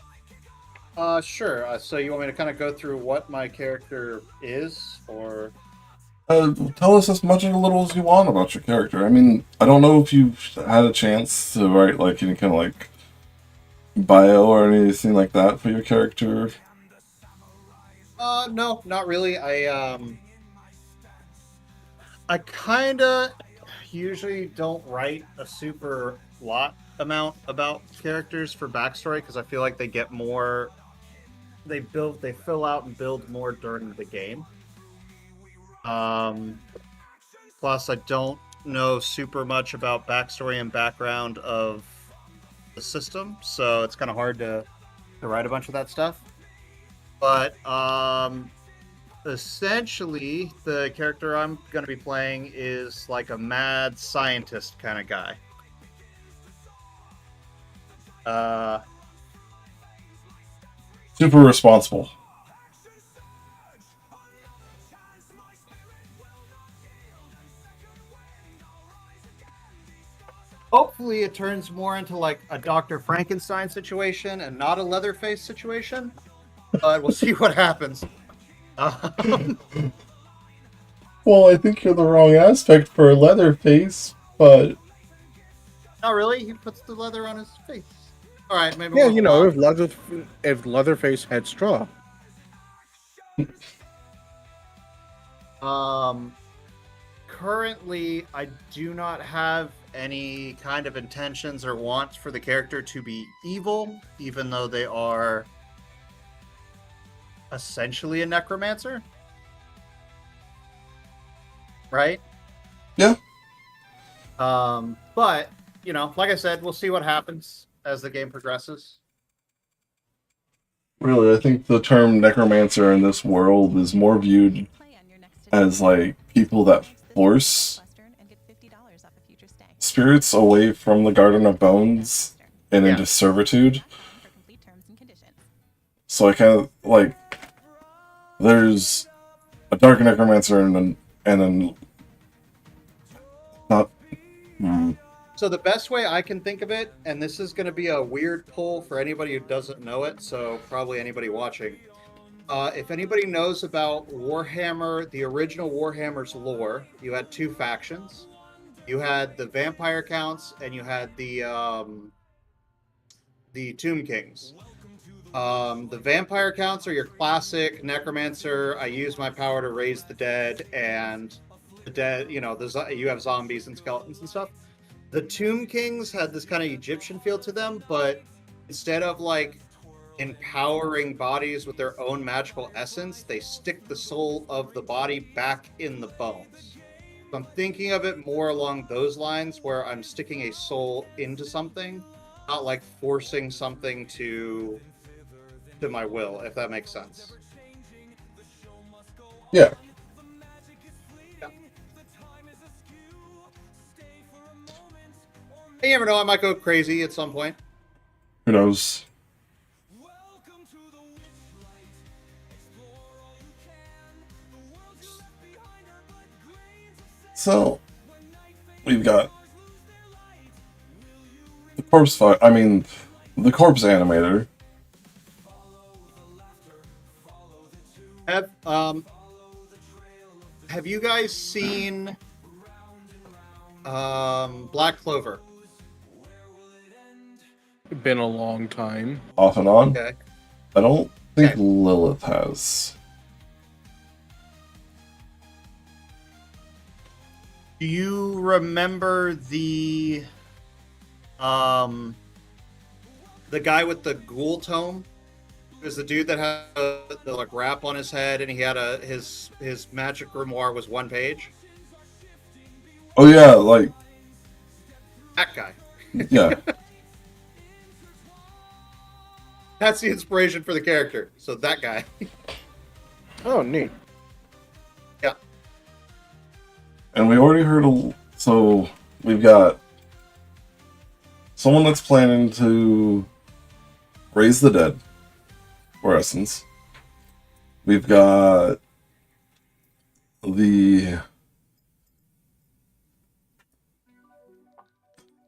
Sure. So you want me to kind of go through what my character is, or? Tell us as much or little as you want about your character. I mean, I don't know if you've had a chance to write, like, any kind of, like, bio or anything like that for your character. No, not really. I kind of usually don't write a super lot amount about characters for backstory because I feel like they get more. They fill out and build more during the game. Plus, I don't know super much about backstory and background of the system, so it's kind of hard to write a bunch of that stuff. But essentially, the character I'm going to be playing is like a mad scientist kind of guy. Super responsible. Hopefully it turns more into like a Dr. Frankenstein situation and not a Leatherface situation. But we'll see what happens. Well, I think you're the wrong aspect for Leatherface, but... Not really. He puts the leather on his face. All right, maybe. Yeah, we'll you know, hold if Leatherface had straw. on. Currently, I do not have any kind of intentions or wants for the character to be evil, even though they are essentially a necromancer. Right? Yeah. But, you know, like I said, we'll see what happens as the game progresses. Really, I think the term necromancer in this world is more viewed as like people that force spirits away from the Garden of Bones and into servitude. So I kind of like there's a dark necromancer and an not. So the best way I can think of it, and this is going to be a weird pull for anybody who doesn't know it, so probably anybody watching. If anybody knows about Warhammer, the original Warhammer's lore, you had two factions. You had the Vampire Counts, and you had the Tomb Kings. The Vampire Counts are your classic necromancer. I use my power to raise the dead, and the dead, you know, you have zombies and skeletons and stuff. The Tomb Kings had this kind of Egyptian feel to them, but instead of like empowering bodies with their own magical essence, they stick the soul of the body back in the bones. So I'm thinking of it more along those lines, where I'm sticking a soul into something, not like forcing something to my will, if that makes sense. Yeah. You never know, I might go crazy at some point. Who knows? So, we've got the corpse the corpse animator. Have you guys seen Black Clover? Been a long time. Off and on. Okay. I don't think Lilith has. Do you remember the guy with the ghoul tome? It was the dude that had the like wrap on his head, and he had his magic grimoire was one page. Oh yeah, like that guy. Yeah. That's the inspiration for the character. So that guy. Oh, neat. Yeah. And we already heard so we've got someone that's planning to raise the dead, or essence. We've got the...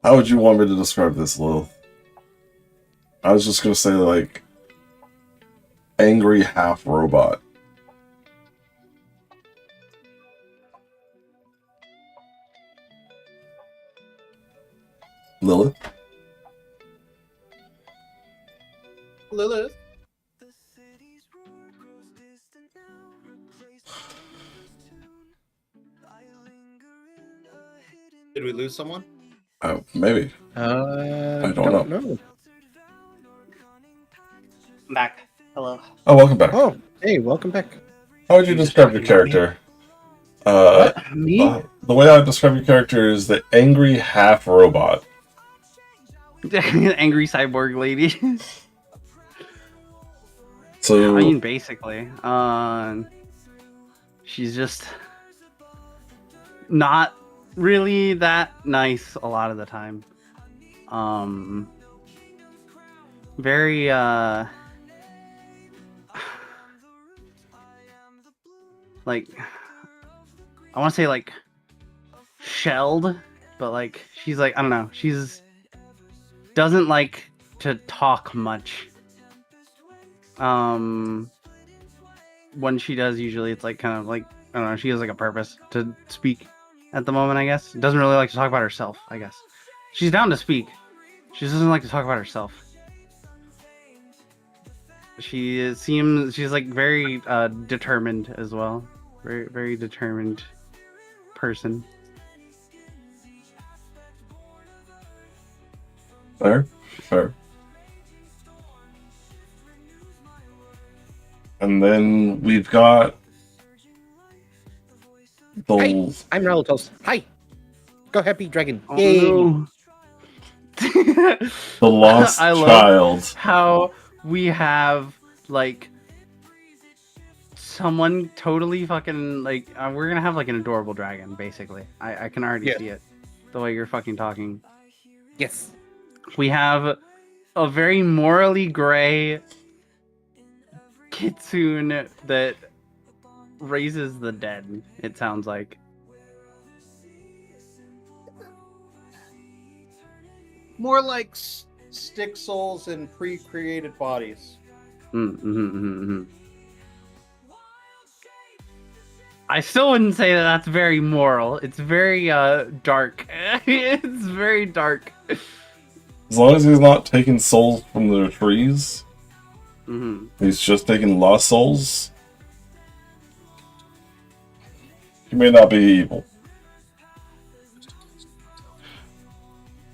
How would you want me to describe this, Lilith? I was just gonna say, like, angry half-robot. Lilith? Lilith? Did we lose someone? Oh, maybe. I don't know. I'm back. Hello. Oh, welcome back. Oh, hey, welcome back. How would you describe your character? Me? The way I would describe your character is the angry half-robot. Angry cyborg lady. So I mean, basically, she's just not really that nice a lot of the time. Very like, I want to say like shelled, but like she's like, I don't know, she's doesn't like to talk much. When she does, usually it's like kind of like, I don't know, she has like a purpose to speak at the moment, I guess. Doesn't really like to talk about herself, I guess. She's down to speak. She just doesn't like to talk about herself. she's like very determined as well. Very very determined person. Fair. Fair. And then we've got the Hey, I'm Relatos. Hi. Go Happy Dragon. Oh, Yay. no. the lost I love child. how we have like someone totally fucking like we're gonna have like an adorable dragon basically. I can already see it the way you're fucking talking. Yes. We have a very morally gray kitsune that raises the dead, it sounds like. More like stick souls in pre-created bodies. I still wouldn't say that that's very moral. It's very dark. It's very dark. As long as he's not taking souls from the trees, Mm-hmm. he's just taking lost souls. He may not be evil.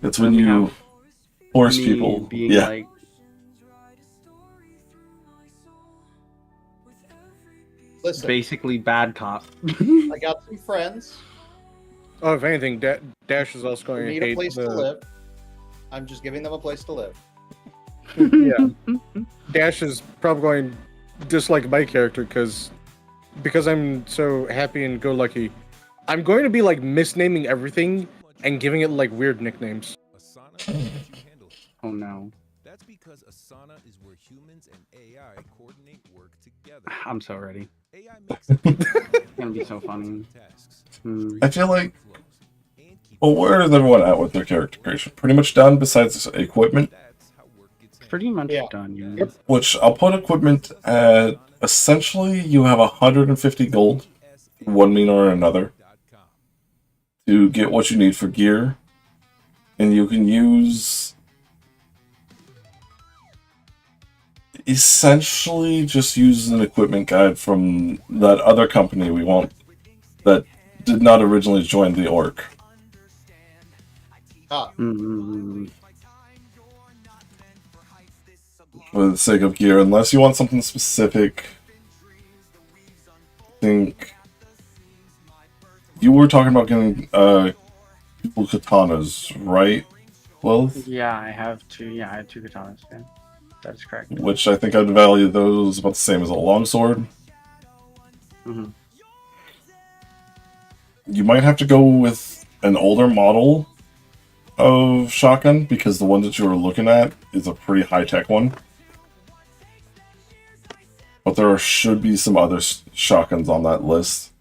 It's when you force Me people. being Yeah. like, Listen, basically bad cop. I got some friends Oh, if anything, Dash is also who going to need hate a place to the. live. I'm just giving them a place to live. Yeah. Dash is probably going to dislike my character because I'm so happy and go lucky. I'm going to be like misnaming everything and giving it like weird nicknames. Oh no. That's because Asana is where humans and AI coordinate work together. I'm so ready. AI makes It's gonna be so funny. I feel like. Well, where is everyone at with their character creation? Pretty much done, besides equipment. Pretty much done, yeah. Which I'll put equipment at. Essentially, you have 150 gold, one mean or another, to get what you need for gear, and you can use. Essentially, just use an equipment guide from that other company we won't. That did not originally join the orc. For the sake of gear, unless you want something specific. I think you were talking about getting people katanas, right? Well, Yeah, I have two. Yeah, I have two katanas. Yeah, that's correct. which I think I'd value those about the same as a longsword. Mm-hmm. You might have to go with an older model of shotgun because the one that you were looking at is a pretty high-tech one. But there should be some other shotguns on that list.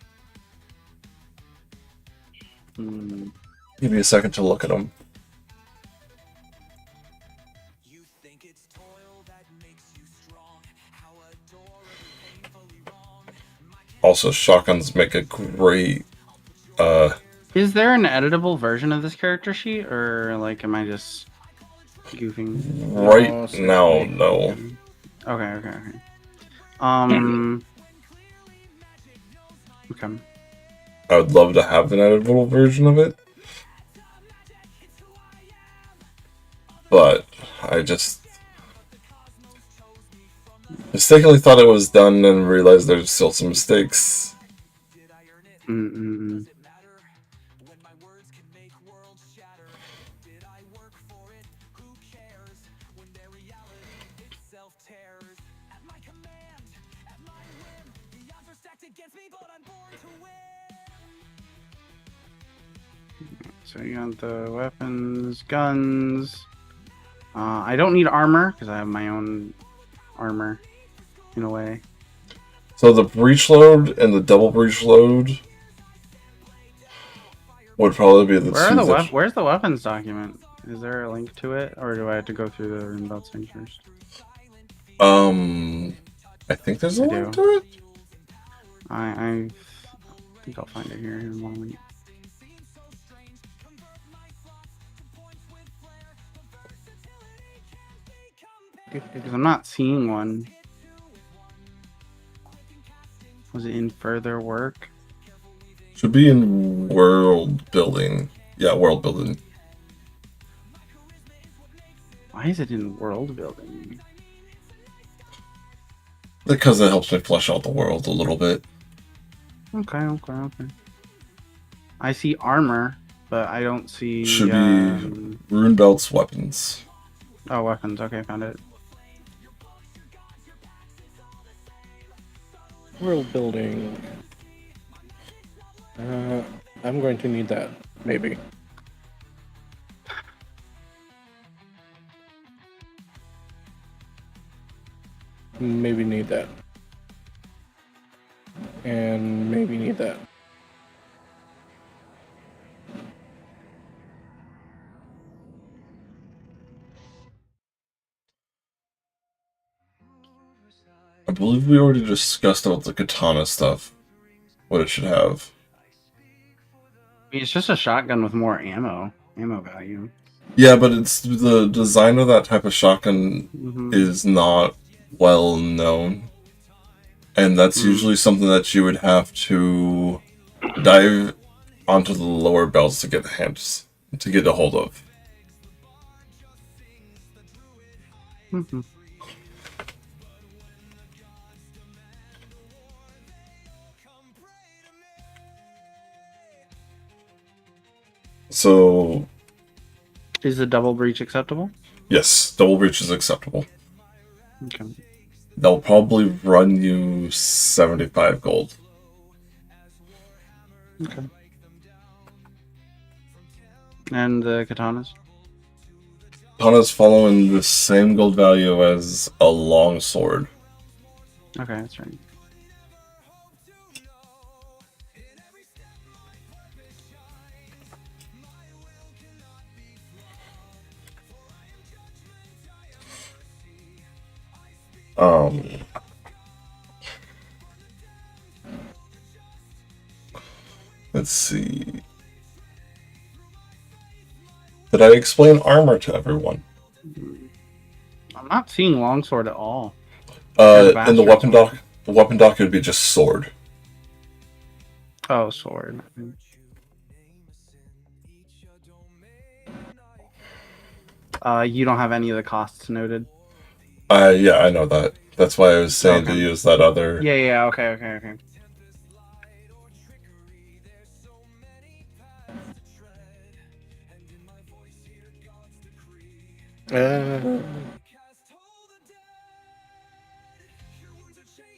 Give me a second to look at them. Also, shotguns make a great. Is there an editable version of this character sheet, or like, am I just goofing? Right now, no. Okay. Okay. I would love to have an editable version of it, but I just mistakenly thought it was done and realized there's still some mistakes. So you got the weapons, guns. I don't need armor because I have my own armor, in a way. So the breech load and the double breech load would probably be the two. Where's the weapons document? Is there a link to it, or do I have to go through the Runebout thing first? I think there's a link to it. I think I'll find it here in a moment. Because I'm not seeing one. Was it in further work? Should be in world building. Yeah, world building. Why is it in world building? Because it helps me flesh out the world a little bit. Okay. I see armor, but I don't see. Should be rune belts, weapons. Oh, weapons. Okay, found it. World building. I'm going to need that, maybe. Maybe need that. And maybe need that. I believe we already discussed about the katana stuff. What it should have. It's just a shotgun with more ammo value. Yeah, but it's the design of that type of shotgun is not well known. And that's usually something that you would have to dive onto the lower belts to get a hold of. So, is the double breach acceptable? Yes, double breach is acceptable. Okay. They'll probably run you 75 gold. Okay. And the katanas? Katana's following the same gold value as a long sword. Okay, that's right. Let's see. Did I explain armor to everyone? I'm not seeing longsword at all. In the weapon dock it would be just sword. Oh, sword. You don't have any of the costs noted? Yeah, I know that. That's why I was saying to use that other... Yeah, okay.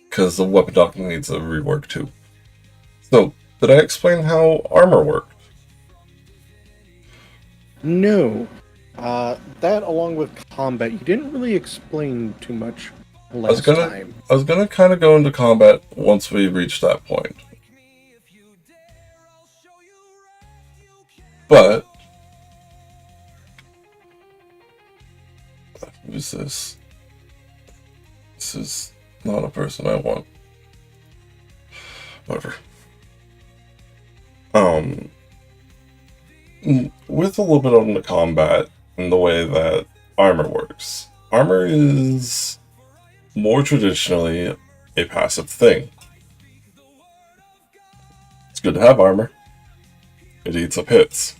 Because the weapon dock needs a rework too. So, did I explain how armor worked? No. That along with combat, you didn't really explain too much last time. I was gonna kind of go into combat once we reach that point. But... who's this? This is not a person I want. Whatever. With a little bit on the combat and the way that armor works. Armor is more traditionally a passive thing. It's good to have armor. It eats up hits.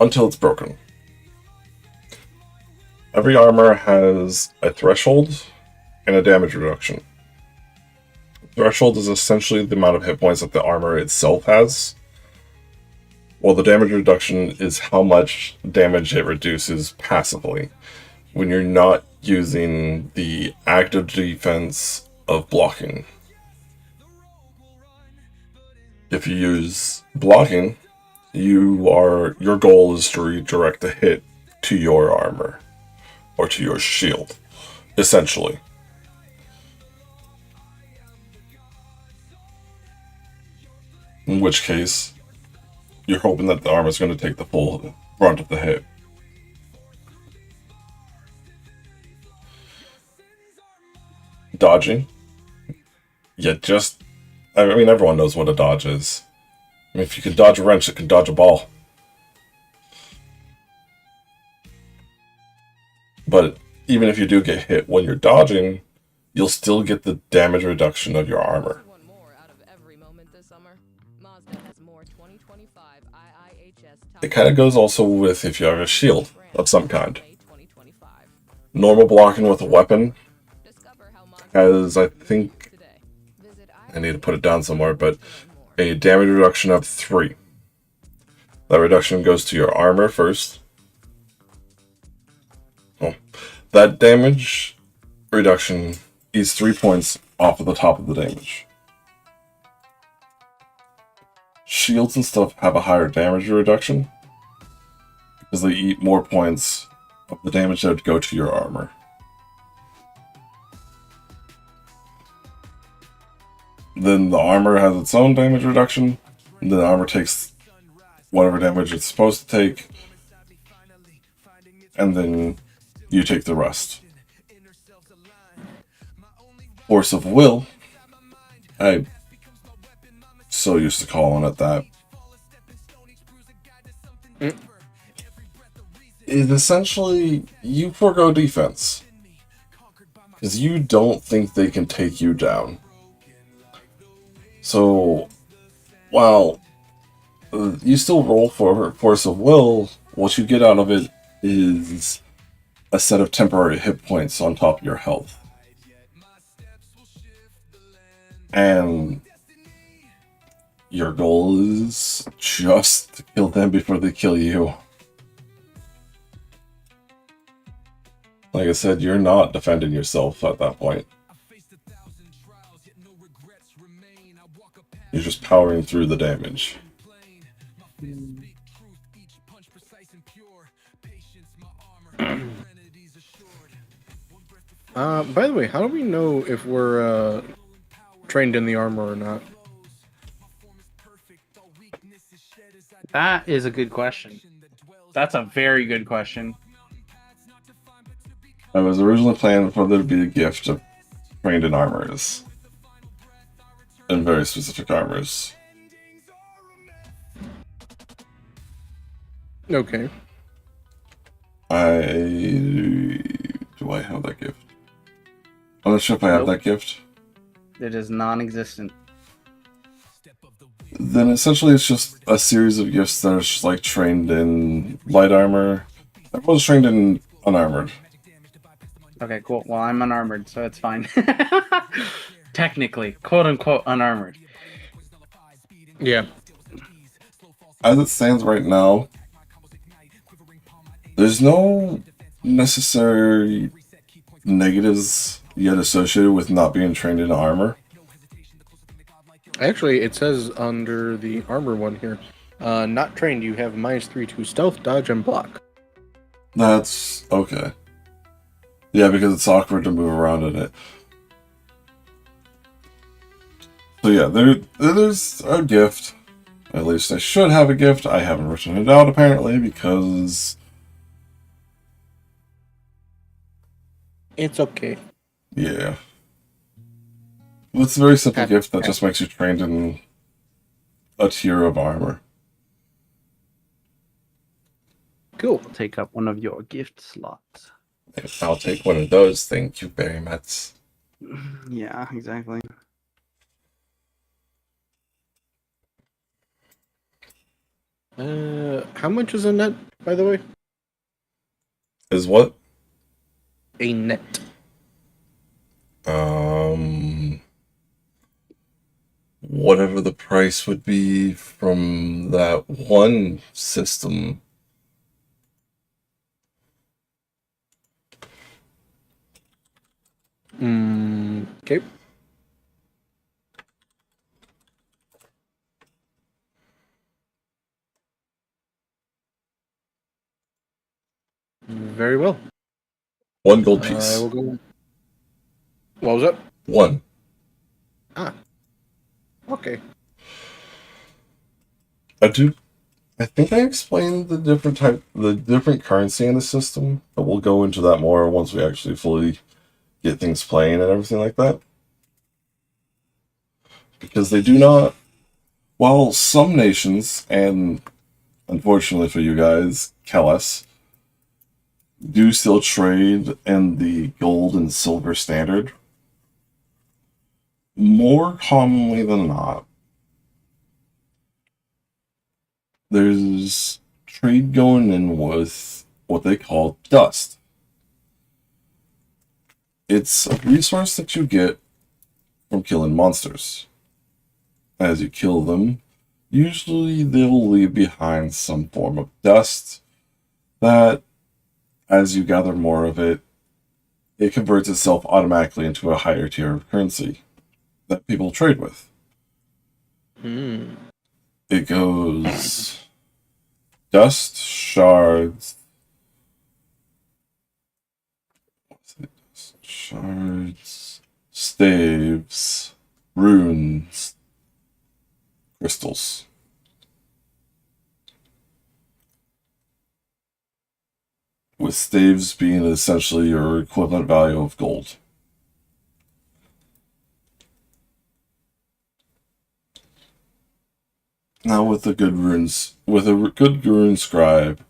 Until it's broken. Every armor has a threshold and a damage reduction. Threshold is essentially the amount of hit points that the armor itself has, while the damage reduction is how much damage it reduces passively when you're not using the active defense of blocking. If you use blocking, your goal is to redirect the hit to your armor or to your shield, essentially. In which case, you're hoping that the armor is going to take the full brunt of the hit. Dodging. I mean, everyone knows what a dodge is. I mean, if you can dodge a wrench, it can dodge a ball. But even if you do get hit when you're dodging, you'll still get the damage reduction of your armor. It kind of goes also with if you have a shield of some kind. Normal blocking with a weapon has, I think, I need to put it down somewhere, but a damage reduction of 3. That reduction goes to your armor first. Oh, that damage reduction is 3 points off of the top of the damage. Shields and stuff have a higher damage reduction because they eat more points of the damage that would go to your armor. Then the armor has its own damage reduction. And then the armor takes whatever damage it's supposed to take. And then you take the rest. Force of will. I so used to calling it that. Is essentially you forego defense. Because you don't think they can take you down. So, while you still roll for Force of Will, what you get out of it is a set of temporary hit points on top of your health. And your goal is just to kill them before they kill you. Like I said, you're not defending yourself at that point. You're just powering through the damage. By the way, how do we know if we're trained in the armor or not? That is a good question. That's a very good question. I was originally planning for there to be a gift of trained in armors. In very specific armors. Okay. Do I have that gift? I'm not sure if I have that gift. It is non-existent. Then essentially it's just a series of gifts that are just like trained in light armor. Everyone's trained in unarmored. Okay, cool. Well, I'm unarmored, so it's fine. Technically, quote-unquote unarmored. Yeah. As it stands right now, there's no necessary negatives yet associated with not being trained in armor. Actually, it says under the armor one here, not trained, you have -3 to stealth, dodge, and block. That's okay. Yeah, because it's awkward to move around in it. So yeah, there's a gift. At least I should have a gift. I haven't written it out apparently because it's okay. Yeah. It's a very simple gift that just makes you trained in a tier of armor. Cool. Take up one of your gift slots. I'll take one of those, thank you very much. Yeah, exactly. How much is a net, by the way? Is what? A net. Whatever the price would be from that one system. Okay. Very well. 1 gold piece. We'll go. What was it? 1. Ah. Okay. I think I explained the different currency in the system, but we'll go into that more once we actually fully get things playing and everything like that. Because they do not, while some nations, and unfortunately for you guys, Kellis, do still trade in the gold and silver standard, more commonly than not, there's trade going in with what they call dust. It's a resource that you get from killing monsters. As you kill them, usually they'll leave behind some form of dust that, as you gather more of it, it converts itself automatically into a higher tier of currency that people trade with. It goes dust, shards, staves, runes, crystals. With staves being essentially your equivalent value of gold. Now with a good rune scribe,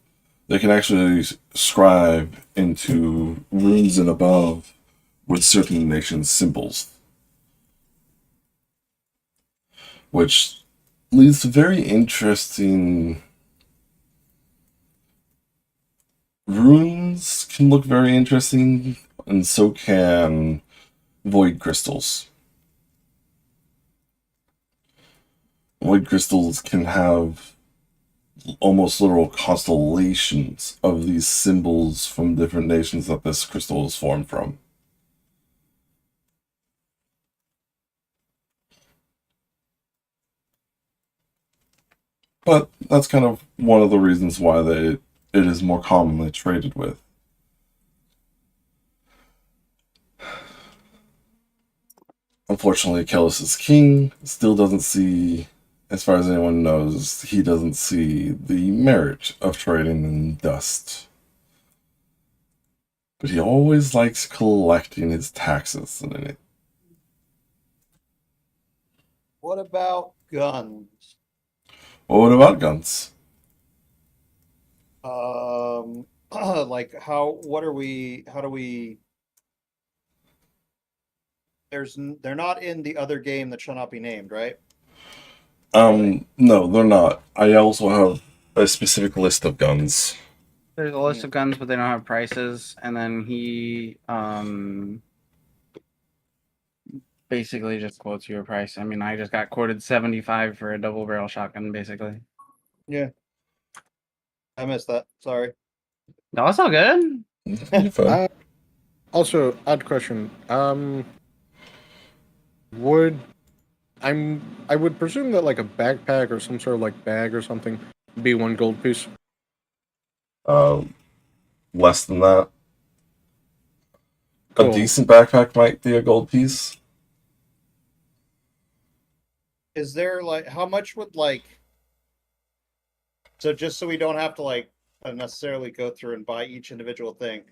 they can actually scribe into runes and above with certain nations' symbols. Which leads to very interesting... Runes can look very interesting, and so can void crystals. Void crystals can have almost literal constellations of these symbols from different nations that this crystal is formed from. But that's kind of one of the reasons why it is more commonly traded with. Unfortunately, Kellis' king still doesn't see, as far as anyone knows, he doesn't see the merit of trading in dust. But he always likes collecting his taxes in it. What about guns? Well, what about guns? Like how do we they're not in the other game that shall not be named, right? No, they're not. I also have a specific list of guns. There's a list of guns, but they don't have prices. And then he basically just quotes you a price. I mean, I just got quoted 75 for a double barrel shotgun, basically. Yeah. I missed that. Sorry. No, it's all good. Also, odd question. I would presume that like a backpack or some sort of like bag or something would be 1 gold piece. Less than that. Cool. A decent backpack might be a gold piece. Is there like how much would like so just so we don't have to like necessarily go through and buy each individual thing,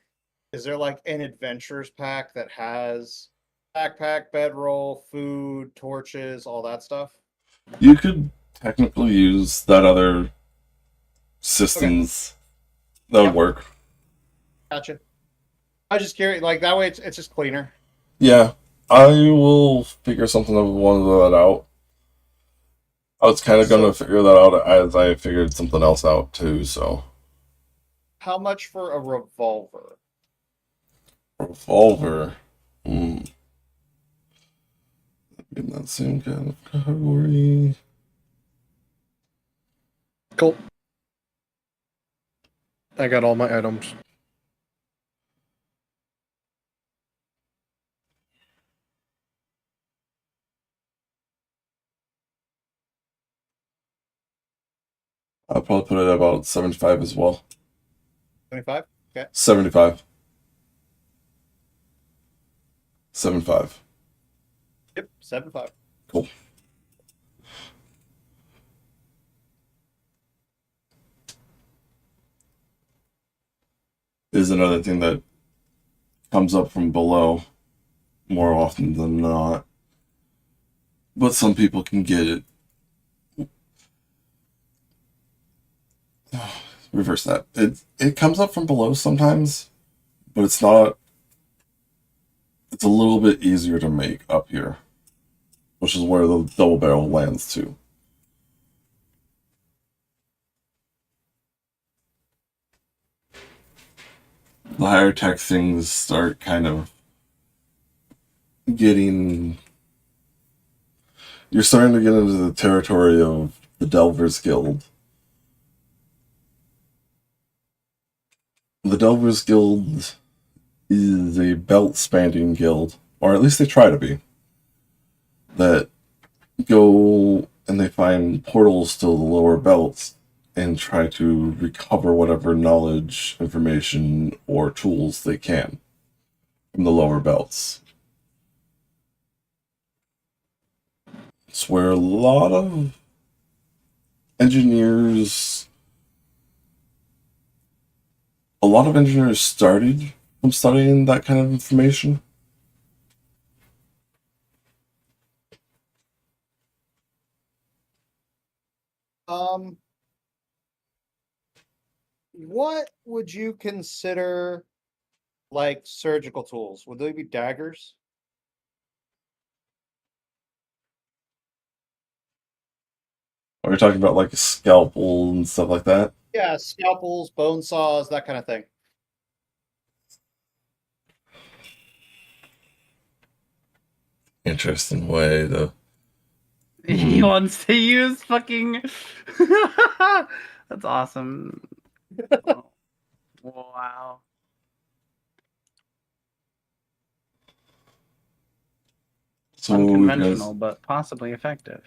is there like an adventurers pack that has backpack, bedroll, food, torches, all that stuff? You could technically use that other systems that would work. Gotcha. I was just curious, like that way it's just cleaner. Yeah, I will figure something of one of that out. I was kind of going to figure that out as I figured something else out too, so. How much for a revolver? Revolver. In that same kind of category. Cool. I got all my items. I'll probably put it at about 75 as well. 25? Okay. 75. 75. Yep, 75. Cool. Is another thing that comes up from below more often than not. But some people can get it. Reverse that. It comes up from below sometimes, but it's not. It's a little bit easier to make up here. which is where the double barrel lands to. The higher tech things start kind of getting... You're starting to get into the territory of the Delvers Guild. The Delvers Guild is a belt-spanning guild, or at least they try to be, that go and they find portals to the lower belts and try to recover whatever knowledge, information, or tools they can from the lower belts. It's where a lot of engineers started from studying that kind of information. What would you consider like surgical tools? Would they be daggers? Are we talking about like a scalpel and stuff like that? Yeah, scalpels, bone saws, that kind of thing. Interesting way to... He wants to use fucking. That's awesome. Wow. So Unconventional, but possibly effective.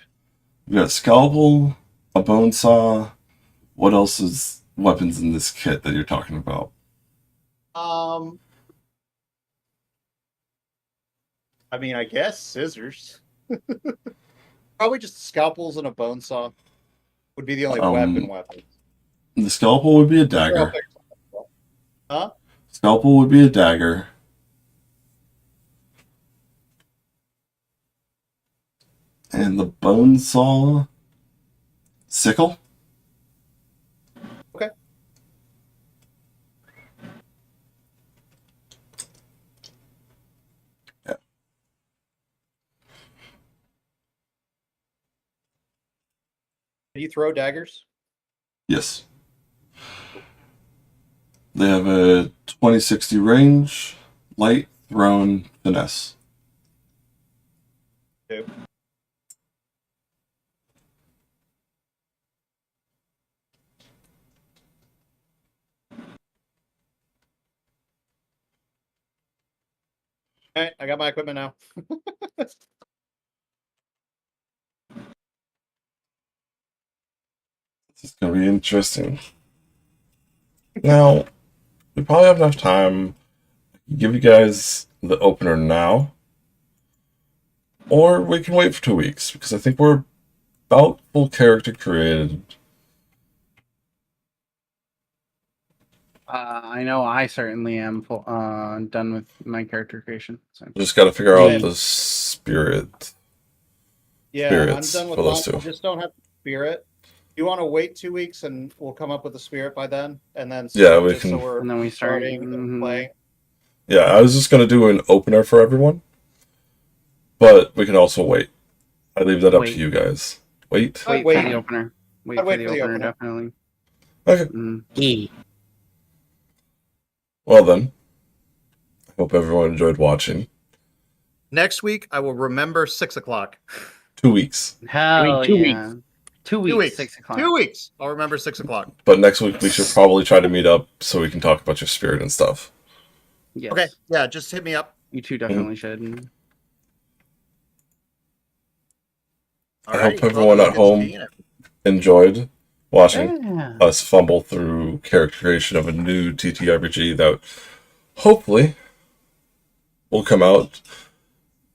we got a scalpel, a bone saw. What else is weapons in this kit that you're talking about? I mean, I guess scissors. Probably just scalpels and a bone saw would be the only weapons. The scalpel would be a dagger. Huh? Scalpel would be a dagger. And the bone saw... sickle? Okay. Yeah. Can you throw daggers? Yes. They have a 2060 range, light, thrown, finesse. Okay. All right, I got my equipment now. This is going to be interesting. Now, we probably have enough time to give you guys the opener now. Or we can wait for 2 weeks, because I think we're about full character created. I know I certainly am done with my character creation. So. Just got to figure out the spirit. Yeah, spirits I'm done with for those that. two. I just don't have spirit. You want to wait 2 weeks and we'll come up with the spirit by then, and then We can. So and then we start playing. Yeah, I was just gonna do an opener for everyone, but we can also wait. I leave that up to you guys. Wait for the opener. Wait for the opener, definitely. Okay. Well then, I hope everyone enjoyed watching. Next week, I will remember 6 o'clock. 2 weeks. Hell yeah. 2 weeks. 6 o'clock. 2 weeks. I'll remember 6 o'clock. But next week we should probably try to meet up so we can talk about your spirit and stuff. Yes. Okay. Yeah, just hit me up. You two definitely should. I hope everyone at home enjoyed watching us fumble through character creation of a new ttrpg that hopefully will come out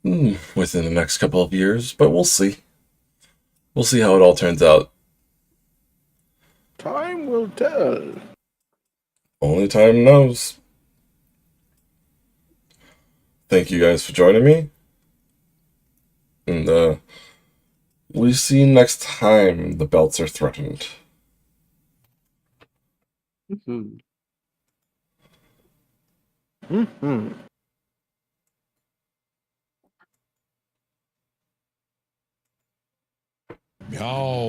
within the next couple of years, but we'll see. We'll see how it all turns out. Time will tell. Only time knows. Thank you guys for joining me. And we see you next time the belts are threatened. Go.